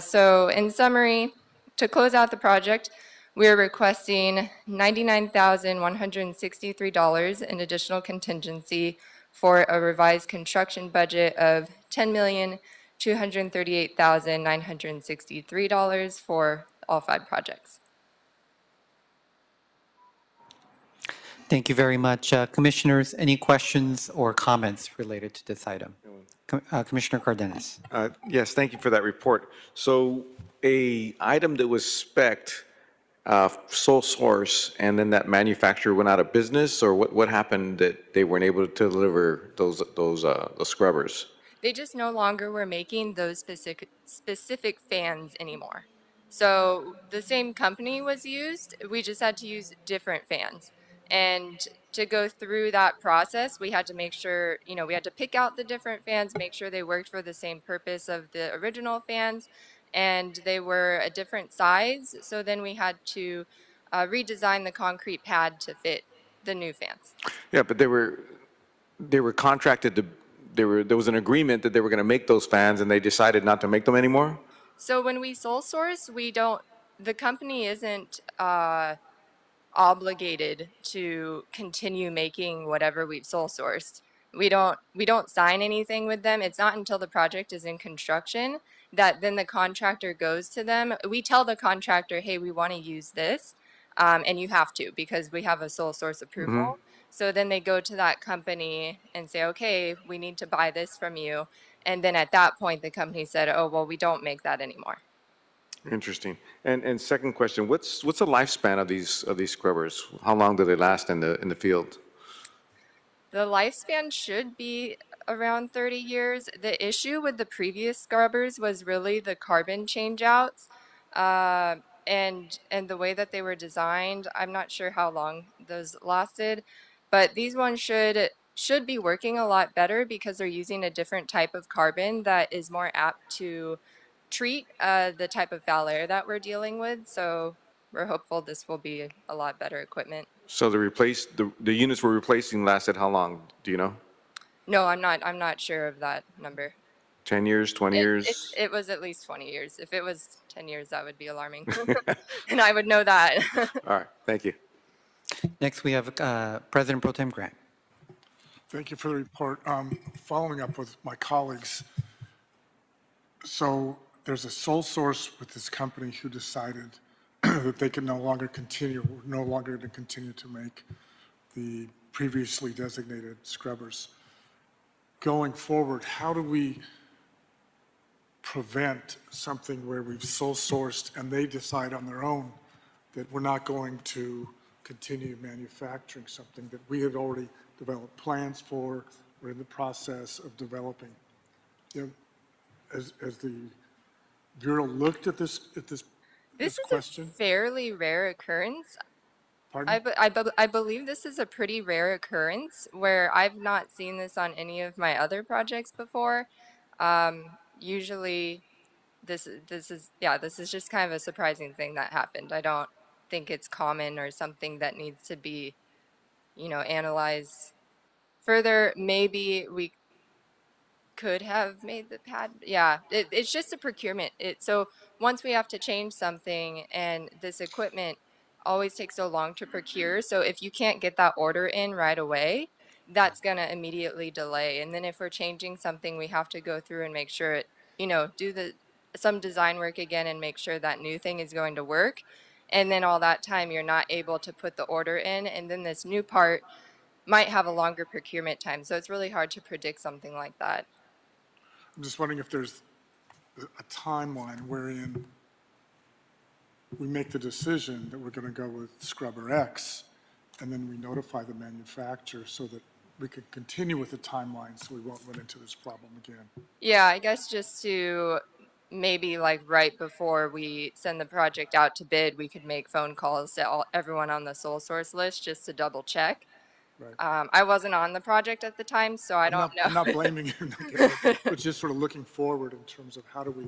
M: So in summary, to close out the project, we're requesting $99,163 in additional contingency for a revised construction budget of $10,238,963 for all 5 projects.
G: Thank you very much. Commissioners, any questions or comments related to this item? Commissioner Cardenas.
L: Yes, thank you for that report. So a item that was spec'd, sole source, and then that manufacturer went out of business, or what happened that they weren't able to deliver those scrubbers?
M: They just no longer were making those specific fans anymore. So the same company was used, we just had to use different fans. And to go through that process, we had to make sure, you know, we had to pick out the different fans, make sure they worked for the same purpose of the original fans, and they were a different size. So then we had to redesign the concrete pad to fit the new fans.
L: Yeah, but they were contracted to, there was an agreement that they were going to make those fans, and they decided not to make them anymore?
M: So when we sole source, we don't, the company isn't obligated to continue making whatever we've sole sourced. We don't sign anything with them. It's not until the project is in construction that then the contractor goes to them. We tell the contractor, hey, we want to use this, and you have to because we have a sole source approval. So then they go to that company and say, okay, we need to buy this from you. And then at that point, the company said, oh, well, we don't make that anymore.
L: Interesting. And second question, what's the lifespan of these scrubbers? How long do they last in the field?
M: The lifespan should be around 30 years. The issue with the previous scrubbers was really the carbon changeouts, and the way that they were designed. I'm not sure how long those lasted, but these ones should be working a lot better because they're using a different type of carbon that is more apt to treat the type of foul air that we're dealing with. So we're hopeful this will be a lot better equipment.
L: So the units we're replacing lasted how long? Do you know?
M: No, I'm not sure of that number.
L: 10 years, 20 years?
M: It was at least 20 years. If it was 10 years, that would be alarming. And I would know that.
L: All right, thank you.
G: Next, we have President Pro Tem Grant.
N: Thank you for the report. Following up with my colleagues, so there's a sole source with this company who decided that they could no longer continue to make the previously designated scrubbers. Going forward, how do we prevent something where we've sole sourced and they decide on their own that we're not going to continue manufacturing something that we had already developed plans for, we're in the process of developing? You know, as the Bureau looked at this question?
M: This is a fairly rare occurrence.
N: Pardon?
M: I believe this is a pretty rare occurrence where I've not seen this on any of my other projects before. Usually this is just kind of a surprising thing that happened. I don't think it's common or something that needs to be, you know, analyzed further. Maybe we could have made the pad. Yeah, it's just a procurement. So once we have to change something, and this equipment always takes so long to procure. So if you can't get that order in right away, that's going to immediately delay. And then if we're changing something, we have to go through and make sure it, you know, do some design work again and make sure that new thing is going to work. And then all that time you're not able to put the order in, and then this new part might have a longer procurement time. So it's really hard to predict something like that.
N: I'm just wondering if there's a timeline wherein we make the decision that we're going to go with scrubber X, and then we notify the manufacturer so that we can continue with the timeline so we won't run into this problem again.
M: Yeah, I guess just to maybe like right before we send the project out to bid, we could make phone calls to everyone on the sole source list just to double check.
N: Right.
M: I wasn't on the project at the time, so I don't know.
N: I'm not blaming you, but just sort of looking forward in terms of how do we,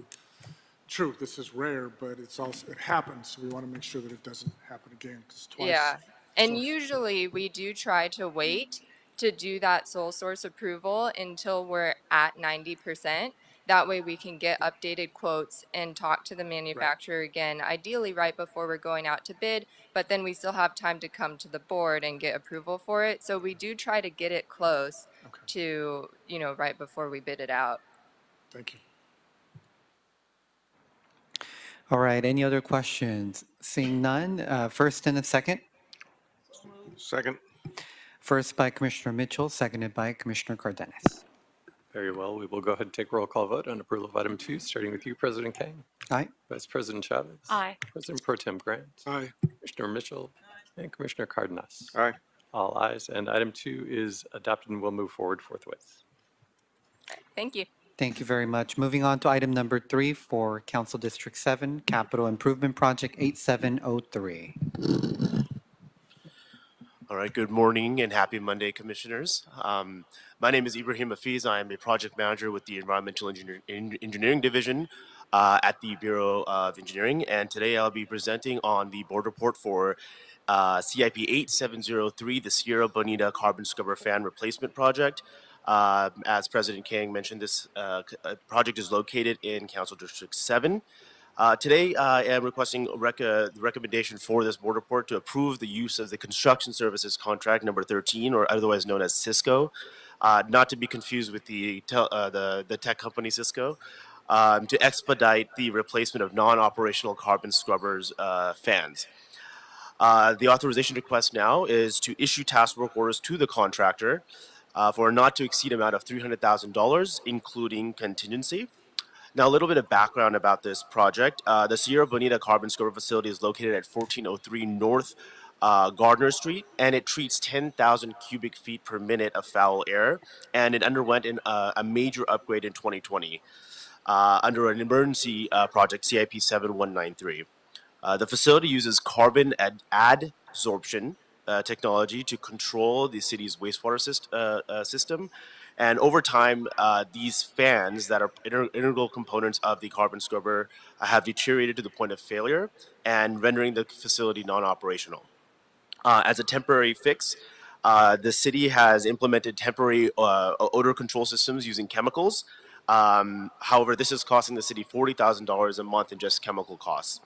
N: true, this is rare, but it's also, it happens, so we want to make sure that it doesn't happen again, because twice.
M: Yeah, and
N: So-
M: usually we do try to wait to do that sole source approval until we're at 90%. That way we can get updated quotes and talk to the manufacturer again, ideally right before we're going out to bid, but then we still have time to come to the board and get approval for it. So we do try to get it close to, right before we bid it out.
N: Thank you.
G: All right, any other questions? Seeing none, first and a second.
L: Second.
G: First by Commissioner Mitchell, seconded by Commissioner Cardenas.
A: Very well, we will go ahead and take a roll call vote on approval of item 2, starting with you, President Kang.
G: Aye.
A: Vice President Chavez.
K: Aye.
A: President Pro Tem Grant.
N: Aye.
A: Commissioner Mitchell. And Commissioner Cardenas.
L: Aye.
A: All ayes, and item 2 is adopted and will move forward forthwith.
M: Thank you.
G: Thank you very much. Moving on to item number 3 for Council District 7, Capital Improvement Project 8703.
O: All right, good morning and happy Monday, Commissioners. My name is Ibrahim Hafiz. I am a project manager with the Environmental Engineering Division at the Bureau of Engineering, and today I'll be presenting on the board report for CIP 8703, the Sierra Bonita Carbon Scrubber Fan Replacement Project. As President Kang mentioned, this project is located in Council District 7. Today, I am requesting the recommendation for this board report to approve the use of the Construction Services Contract number 13, or otherwise known as Cisco, not to be confused with the tech company Cisco, to expedite the replacement of non-operational carbon scrubbers fans. The authorization request now is to issue task work orders to the contractor for a not to exceed amount of $300,000, including contingency. Now, a little bit of background about this project. The Sierra Bonita Carbon Scrubber Facility is located at 1403 North Gardner Street, and it treats 10,000 cubic feet per minute of foul air, and it underwent a major upgrade in 2020 under an emergency project, CIP 7193. The facility uses carbon adsorption technology to control the city's wastewater system. And over time, these fans that are integral components of the carbon scrubber have deteriorated to the point of failure and rendering the facility non-operational. As a temporary fix, the city has implemented temporary odor control systems using chemicals. However, this is costing the city $40,000 a month in just chemical costs.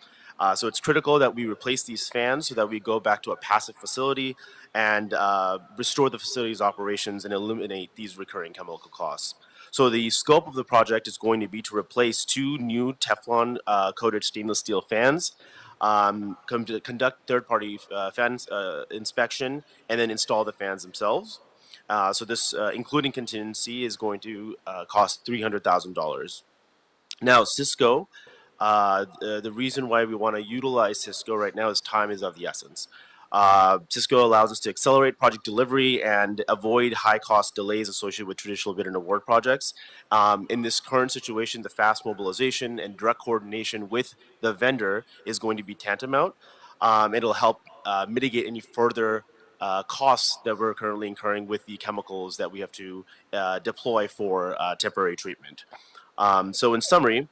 O: So it's critical that we replace these fans so that we go back to a passive facility and restore the facility's operations and eliminate these recurring chemical costs. So the scope of the project is going to be to replace 2 new Teflon coated stainless steel fans, conduct third-party fans inspection, and then install the fans themselves. So this, including contingency, is going to cost $300,000. Now, Cisco, the reason why we want to utilize Cisco right now is time is of the essence. Cisco allows us to accelerate project delivery and avoid high-cost delays associated with traditional bid and award projects. In this current situation, the fast mobilization and direct coordination with the vendor is going to be tantamount. It'll help mitigate any further costs that we're currently incurring with the chemicals that we have to deploy for temporary treatment. So in summary,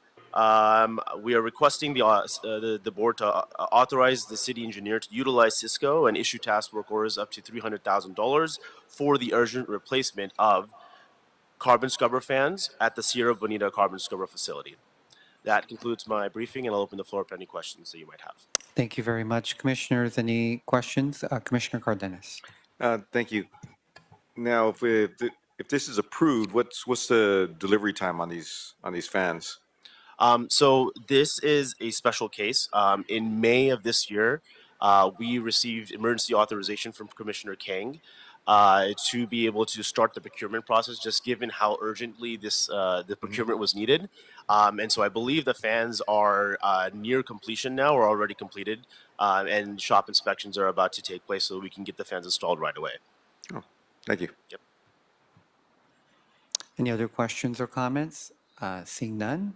O: we are requesting the board to authorize the city engineer to utilize Cisco and issue task work orders up to $300,000 for the urgent replacement of carbon scrubber fans at the Sierra Bonita Carbon Scrubber Facility. That concludes my briefing, and I'll open the floor up to any questions that you might have.
G: Thank you very much. Commissioners, any questions? Commissioner Cardenas.
L: Thank you. Now, if this is approved, what's the delivery time on these fans?
O: So this is a special case. In May of this year, we received emergency authorization from Commissioner Kang to be able to start the procurement process, just given how urgently the procurement was needed. And so I believe the fans are near completion now, or already completed, and shop inspections are about to take place so we can get the fans installed right away.
L: Oh, thank you.
O: Yep.
G: Any other questions or comments? Seeing none.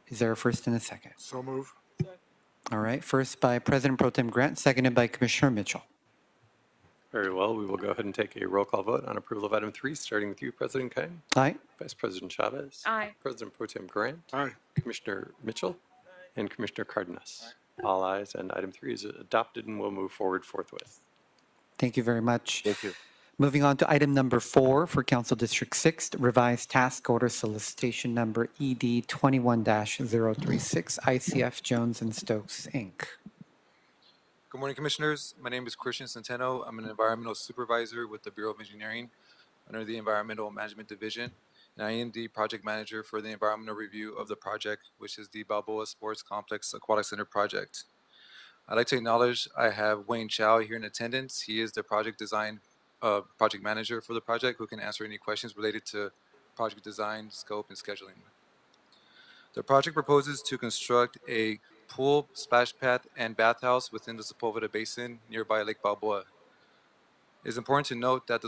G: Is there a first and a second?
N: So move.
G: All right, first by President Pro Tem Grant, seconded by Commissioner Mitchell.
A: Very well, we will go ahead and take a roll call vote on approval of item 3, starting with you, President Kang.
G: Aye.
A: Vice President Chavez.
K: Aye.
A: President Pro Tem Grant.
N: Aye.
A: Commissioner Mitchell. And Commissioner Cardenas. All ayes, and item 3 is adopted and will move forward forthwith.
G: Thank you very much.
O: Thank you.
G: Moving on to item number 4 for Council District 6, revised task order solicitation number ED 21-036, ICF Jones and Stokes, Inc.
P: Good morning, Commissioners. My name is Christian Centeno. I'm an environmental supervisor with the Bureau of Engineering under the Environmental Management Division, and I am the project manager for the environmental review of the project, which is the Balboa Sports Complex Aquatic Center project. I'd like to acknowledge I have Wayne Chow here in attendance. He is the project manager for the project, who can answer any questions related to project design, scope, and scheduling. The project proposes to construct a pool, splash pad, and bathhouse within the Sepulveda Basin nearby Lake Balboa. It is important to note that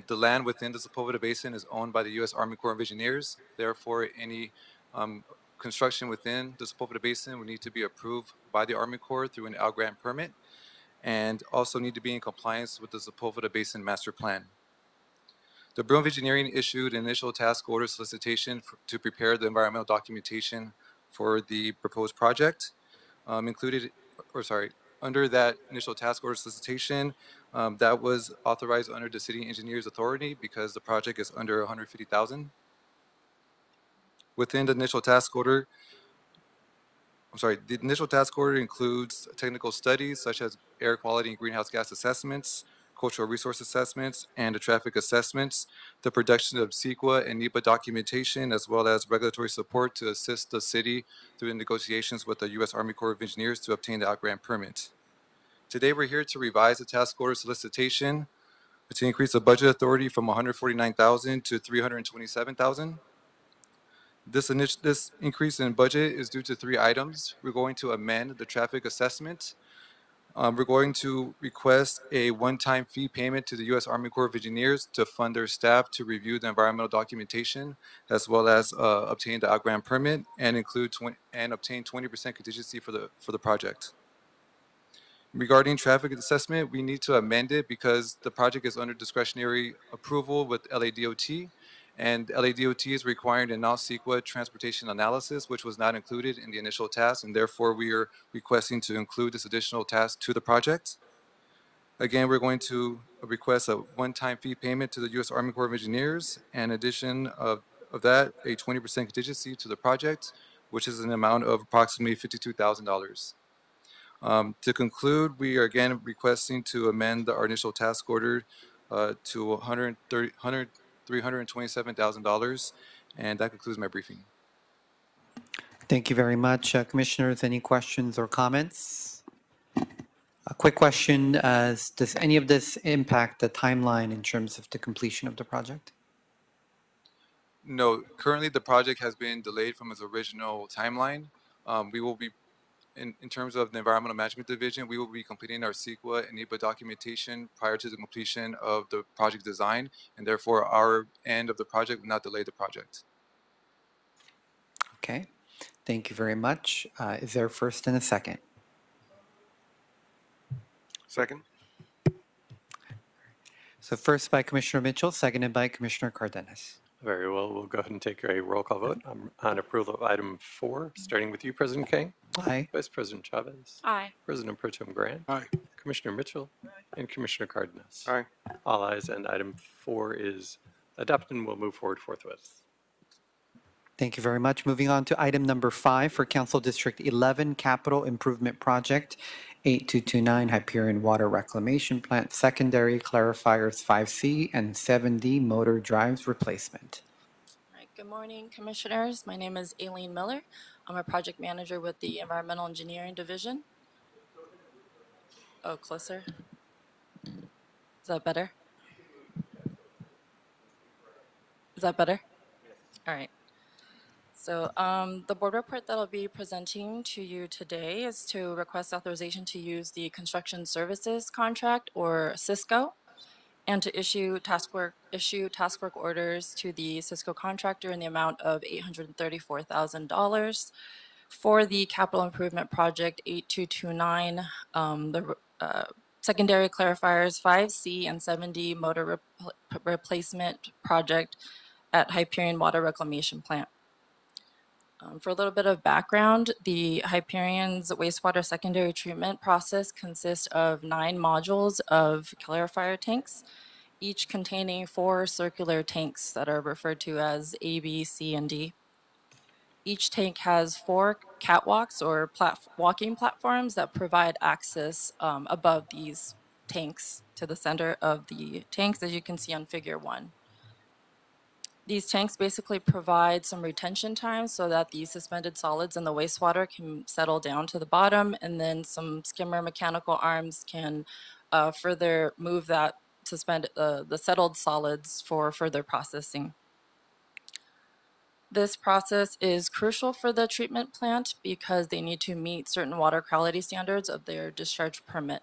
P: the land within the Sepulveda Basin is owned by the U.S. Army Corps of Engineers. Therefore, any construction within the Sepulveda Basin would need to be approved by the Army Corps through an out-grant permit, and also need to be in compliance with the Sepulveda Basin Master Plan. The Bureau of Engineering issued an initial task order solicitation to prepare the environmental documentation for the proposed project. Under that initial task order solicitation, that was authorized under the City Engineers Authority because the project is under $150,000. Within the initial task order, the initial task order includes technical studies such as air quality and greenhouse gas assessments, cultural resource assessments, and the traffic assessments, the production of CEQA and NEPA documentation, as well as regulatory support to assist the city through the negotiations with the U.S. Army Corps of Engineers to obtain the out-grant permit. Today, we're here to revise the task order solicitation to increase the budget authority from $149,000 to $327,000. This increase in budget is due to 3 items. We're going to amend the traffic assessment. We're going to request a one-time fee payment to the U.S. Army Corps of Engineers to fund their staff to review the environmental documentation, as well as obtain the out-grant permit and obtain 20% contingency for the project. Regarding traffic assessment, we need to amend it because the project is under discretionary approval with LADOT, and LADOT is requiring a non-CEQA transportation analysis, which was not included in the initial task, and therefore we are requesting to include this additional task to the project. Again, we're going to request a one-time fee payment to the U.S. Army Corps of Engineers, and in addition of that, a 20% contingency to the project, which is an amount of approximately $52,000. To conclude, we are again requesting to amend our initial task order to $327,000, and that concludes my briefing.
G: Thank you very much. Commissioners, any questions or comments? A quick question, does any of this impact the timeline in terms of the completion of the project?
P: No, currently the project has been delayed from its original timeline. We will be, in terms of the Environmental Management Division, we will be completing our CEQA and NEPA documentation prior to the completion of the project design, and therefore our end of the project will not delay the project.
G: Okay, thank you very much. Is there a first and a second?
L: Second.
G: So first by Commissioner Mitchell, seconded by Commissioner Cardenas.
A: Very well, we'll go ahead and take a roll call vote on approval of item 4, starting with you, President Kang.
G: Aye.
A: Vice President Chavez.
K: Aye.
A: President Pro Tem Grant.
N: Aye.
A: Commissioner Mitchell. And Commissioner Cardenas.
L: Aye.
A: All ayes, and item 4 is adopted and will move forward forthwith.
G: Thank you very much. Moving on to item number 5 for Council District 11 Capital Improvement Project 8229 Hyperion Water Reclamation Plant Secondary Clarifiers 5C and 7D Motor Drives Replacement.
Q: All right, good morning, Commissioners. My name is Aileen Miller. I'm a project manager with the Environmental Engineering Division. Oh, closer. Is that better? Is that better? All right. So the board report that I'll be presenting to you today is to request authorization to use the Construction Services Contract, or CISCO, and to issue task work orders to the CISCO contractor in the amount of $834,000 for the capital improvement project 8229, the secondary clarifiers 5C and 7D motor replacement project at Hyperion Water Reclamation Plant. For a little bit of background, the Hyperion's wastewater secondary treatment process consists of 9 modules of clarifier tanks, each containing 4 circular tanks that are referred to as A, B, C, and D. Each tank has 4 catwalks or walking platforms that provide access above these tanks to the center of the tanks, as you can see on figure 1. These tanks basically provide some retention time so that the suspended solids in the wastewater can settle down to the bottom, and then some skimmer mechanical arms can further move that the settled solids for further processing. This process is crucial for the treatment plant because they need to meet certain water quality standards of their discharge permit.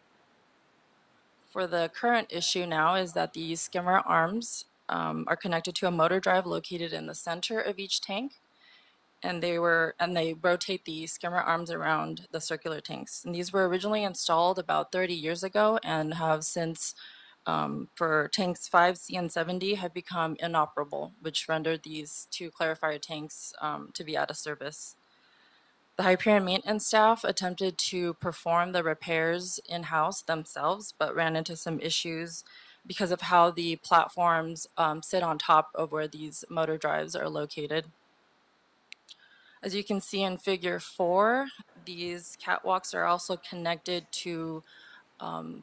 Q: For the current issue now is that these skimmer arms are connected to a motor drive located in the center of each tank, and they rotate the skimmer arms around the circular tanks. And these were originally installed about 30 years ago and have since, for tanks 5C and 7D, have become inoperable, which rendered these 2 clarifier tanks to be out of service. The Hyperion maintenance staff attempted to perform the repairs in-house themselves, but ran into some issues because of how the platforms sit on top of where these motor drives are located. As you can see in figure 4, these catwalks are also connected to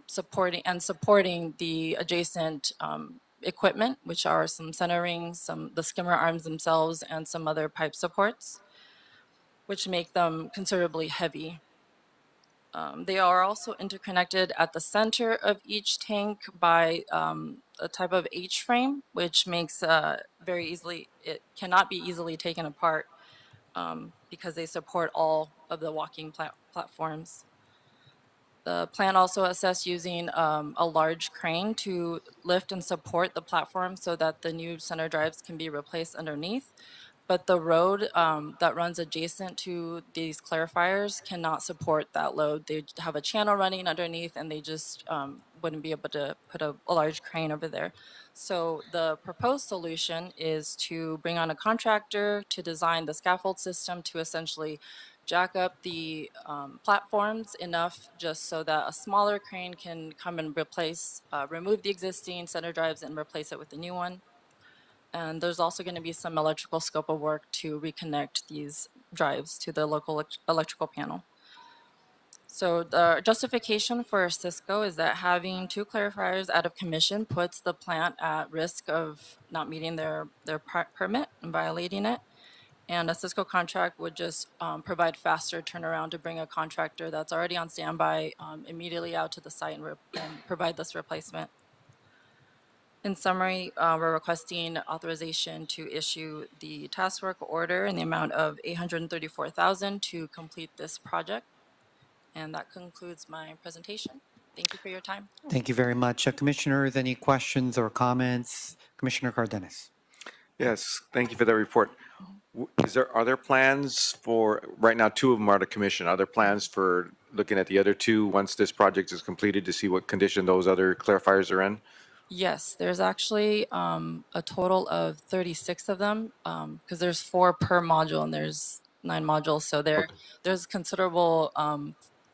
Q: supporting the adjacent equipment, which are some center rings, the skimmer arms themselves, and some other pipe supports, which make them considerably heavy. They are also interconnected at the center of each tank by a type of H-frame, which makes it cannot be easily taken apart because they support all of the walking platforms. The plan also assessed using a large crane to lift and support the platform so that the new center drives can be replaced underneath. But the road that runs adjacent to these clarifiers cannot support that load. They have a channel running underneath, and they just wouldn't be able to put a large crane over there. So the proposed solution is to bring on a contractor to design the scaffold system to essentially jack up the platforms enough just so that a smaller crane can come and remove the existing center drives and replace it with a new one. And there's also going to be some electrical scope of work to reconnect these drives to the local electrical panel. So the justification for Cisco is that having 2 clarifiers out of commission puts the plant at risk of not meeting their permit and violating it. And a Cisco contract would just provide faster turnaround to bring a contractor that's already on standby immediately out to the site and provide this replacement. In summary, we're requesting authorization to issue the task work order in the amount of $834,000 to complete this project. And that concludes my presentation. Thank you for your time.
G: Thank you very much. Commissioners, any questions or comments? Commissioner Cardenas.
L: Yes, thank you for that report. Are there plans for, right now 2 of them are out of commission, are there plans for looking at the other 2 once this project is completed to see what condition those other clarifiers are in?
Q: Yes, there's actually a total of 36 of them because there's 4 per module and there's 9 modules. So there's considerable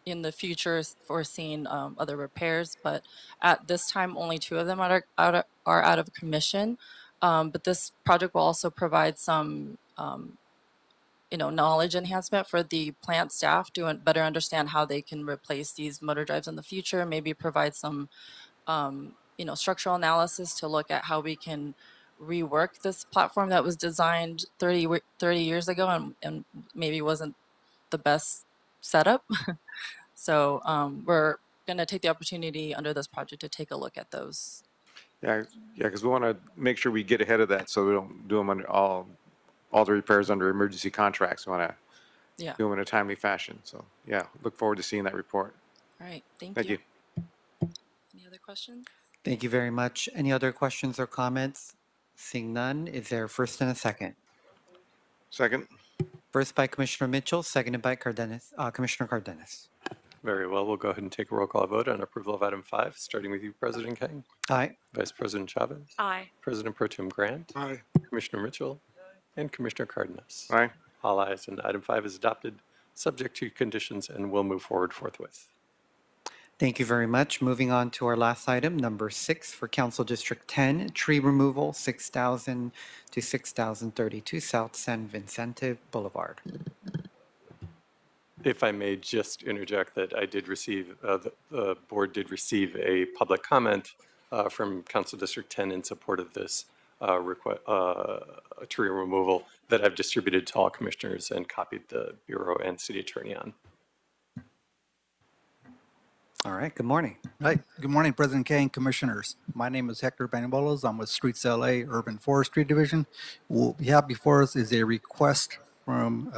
Q: in the future foreseeing other repairs, but at this time only 2 of them are out of commission. But this project will also provide some knowledge enhancement for the plant staff to better understand how they can replace these motor drives in the future, maybe provide some structural analysis to look at how we can rework this platform that was designed 30 years ago and maybe wasn't the best setup. So we're going to take the opportunity under this project to take a look at those.
L: Yeah, because we want to make sure we get ahead of that so we don't do them under all the repairs under emergency contracts. We want to do them in a timely fashion. So yeah, look forward to seeing that report.
Q: All right, thank
L: you.
Q: Any other questions?
G: Thank you very much. Any other questions or comments? Seeing none, is there a first and a second?
L: Second.
G: First by Commissioner Mitchell, seconded by Commissioner Cardenas.
A: Very well. We'll go ahead and take a roll call vote on approval of item 5, starting with you, President Kang.
G: Aye.
A: Vice President Chavez.
K: Aye.
A: President Pro Tem Grant.
N: Aye.
A: Commissioner Mitchell. And Commissioner Cardenas.
L: Aye.
A: All ayes, and item 5 is adopted, subject to conditions, and will move forward forthwith.
G: Thank you very much. Moving on to our last item, number 6 for Council District 10, tree removal, 6,000 to 6,032 South San Vicente Boulevard.
A: If I may just interject that I did receive, the board did receive a public comment from Council District 10 in support of this tree removal that I've distributed to all commissioners and copied the Bureau and City Attorney on.
G: All right, good morning.
R: Right. Good morning, President Kane, Commissioners. My name is Hector Benibolos. I'm with Streets LA Urban Forestry Division. What we have before us is a request from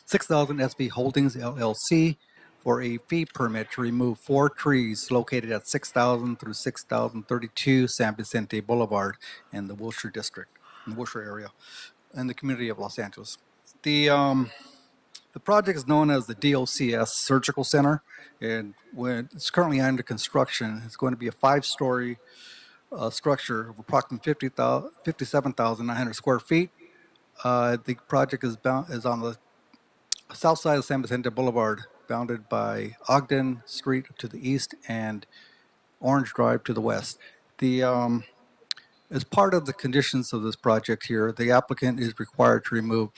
R: 6,000 SV Holdings LLC for a fee permit to remove 4 trees located at 6,000 through 6,032 San Vicente Boulevard in the Wilshire District, in the Wilshire area, in the community of Los Angeles. The project is known as the DOCS Surgical Center, and when it's currently under construction, it's going to be a 5-story structure of approximately 57,900 square feet. The project is on the south side of San Vicente Boulevard, bounded by Ogden Street to the east and Orange Drive to the west. As part of the conditions of this project here, the applicant is required to remove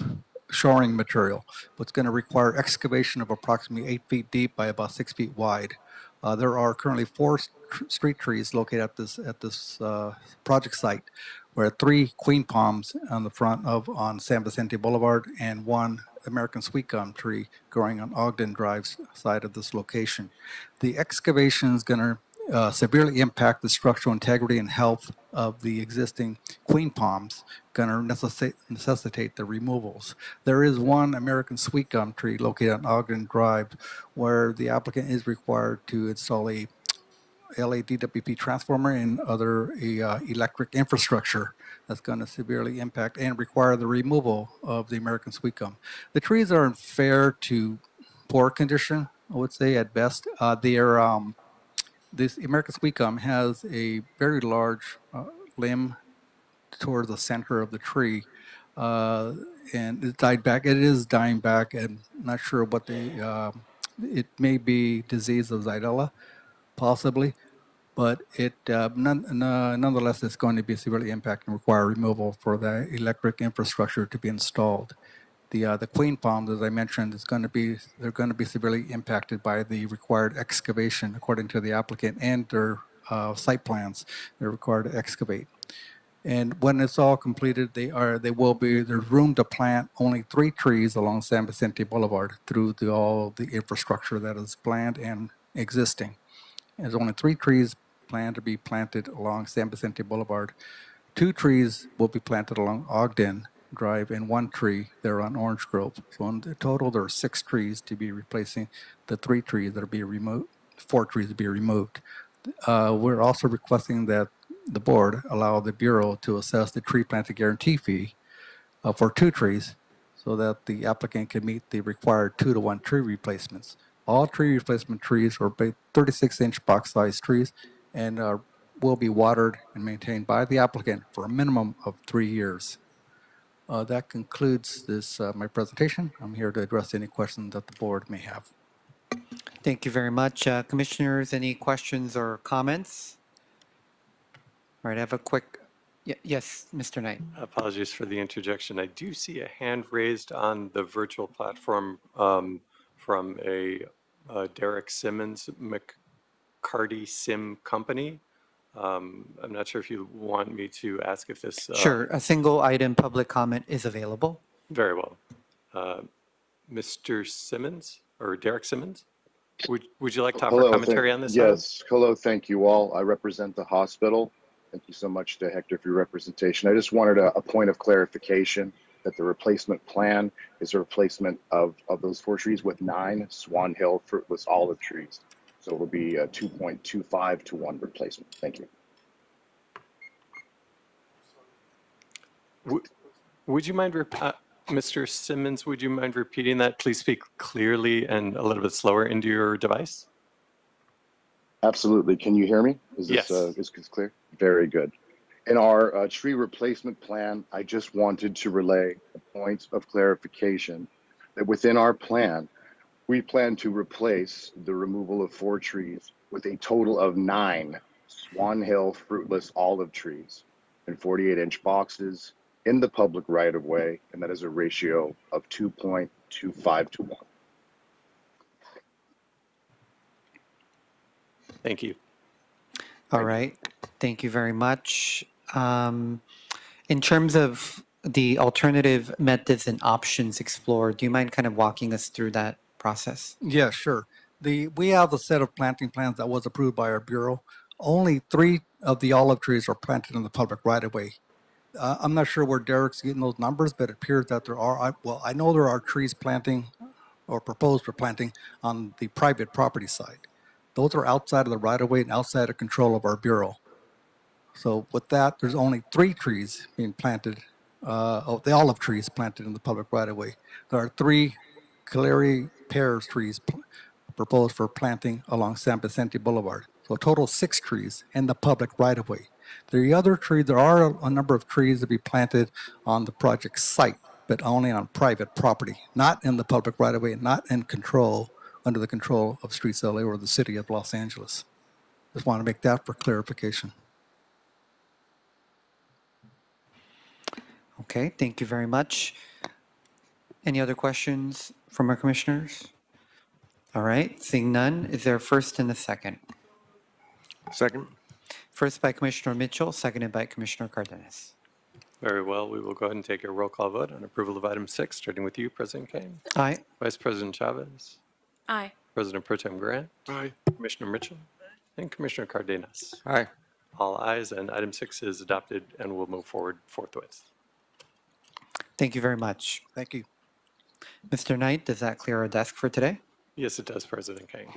R: shoring material, what's going to require excavation of approximately 8 feet deep by about 6 feet wide. There are currently 4 street trees located at this project site, where 3 queen palms on the front on San Vicente Boulevard and 1 American sweet gum tree growing on Ogden Drive's side of this location. The excavation is going to severely impact the structural integrity and health of the existing queen palms, going to necessitate the removals. There is 1 American sweet gum tree located on Ogden Drive where the applicant is required to install a LADWP transformer and other electric infrastructure that's going to severely impact and require the removal of the American sweet gum. The trees are in fair to poor condition, I would say at best. This American sweet gum has a very large limb towards the center of the tree, and it died back. It is dying back, and not sure what it may be disease of Xylella, possibly, but it nonetheless is going to be severely impacted and require removal for the electric infrastructure to be installed. The queen palms, as I mentioned, they're going to be severely impacted by the required excavation according to the applicant and their site plans. They're required to excavate. And when it's all completed, there's room to plant only 3 trees along San Vicente Boulevard through all the infrastructure that is planned and existing. There's only 3 trees planned to be planted along San Vicente Boulevard. 2 trees will be planted along Ogden Drive and 1 tree there on Orange Grove. So in total, there are 6 trees to be replacing the 3 trees that will be removed, 4 trees to be removed. We're also requesting that the board allow the Bureau to assess the tree planting guarantee fee for 2 trees so that the applicant can meet the required 2-to-1 tree replacements. All tree replacement trees are 36-inch box-sized trees and will be watered and maintained by the applicant for a minimum of 3 years. That concludes my presentation. I'm here to address any questions that the board may have.
G: Thank you very much. Commissioners, any questions or comments? All right, I have a quick, yes, Mr. Knight.
A: Apologies for the interjection. I do see a hand raised on the virtual platform from a Derek Simmons, McCarty Sim Company. I'm not sure if you want me to ask if this...
G: Sure, a single item public comment is available.
A: Very well. Mr. Simmons, or Derek Simmons, would you like to offer commentary on this?
S: Yes, hello, thank you all. I represent the hospital. Thank you so much to Hector for your representation. I just wanted a point of clarification that the replacement plan is a replacement of those 4 trees with 9 Swan Hill fruitless olive trees. So it will be a 2.25 to 1 replacement. Thank you.
A: Would you mind, Mr. Simmons, would you mind repeating that? Please speak clearly and a little bit slower into your device.
S: Absolutely. Can you hear me? Is this,
A: yes.
S: Is this clear? Very good. In our tree replacement plan, I just wanted to relay a point of clarification that within our plan, we plan to replace the removal of 4 trees with a total of 9 Swan Hill fruitless olive trees in 48-inch boxes in the public right-of-way, and that is a ratio of 2.25 to 1.
A: Thank you.
G: All right, thank you very much. In terms of the alternative methods and options explored, do you mind kind of walking us through that process?
R: Yeah, sure. We have a set of planting plans that was approved by our bureau. Only 3 of the olive trees are planted in the public right of way. I'm not sure where Derek's getting those numbers, but it appears that there are, I know there are trees planting or proposed for planting on the private property side. Those are outside of the right of way and outside of control of our bureau. So with that, there's only 3 trees being planted, of the olive trees planted in the public right of way. There are 3 Calera pears trees proposed for planting along San Vicente Boulevard. So a total of 6 trees in the public right of way. The other trees, there are a number of trees to be planted on the project site, but only on private property, not in the public right of way, not in control, under the control of Streets LA or the City of Los Angeles. Just want to make that for clarification.
G: Okay, thank you very much. Any other questions from our commissioners? All right, seeing none, is there a first and a second?
L: Second.
G: First by Commissioner Mitchell, seconded by Commissioner Cardenas.
A: Very well. We will go ahead and take a roll call vote on approval of item 6, starting with you, President Kane.
G: Aye.
A: Vice President Chavez.
Q: Aye.
A: President Pro Tem Grant.
N: Aye.
A: Commissioner Mitchell. And Commissioner Cardenas.
L: Aye.
A: All ayes, and item 6 is adopted and will move forward forthwith.
G: Thank you very much.
R: Thank you.
G: Mr. Knight, does that clear our desk for today?
A: Yes, it does, President Kane.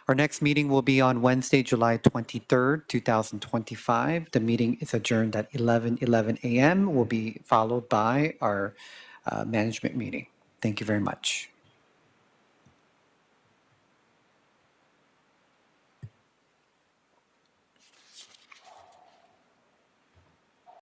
G: Our next meeting will be on Wednesday, July 23rd, 2025. The meeting is adjourned at 11:11 a.m. Will be followed by our management meeting. Thank you very much.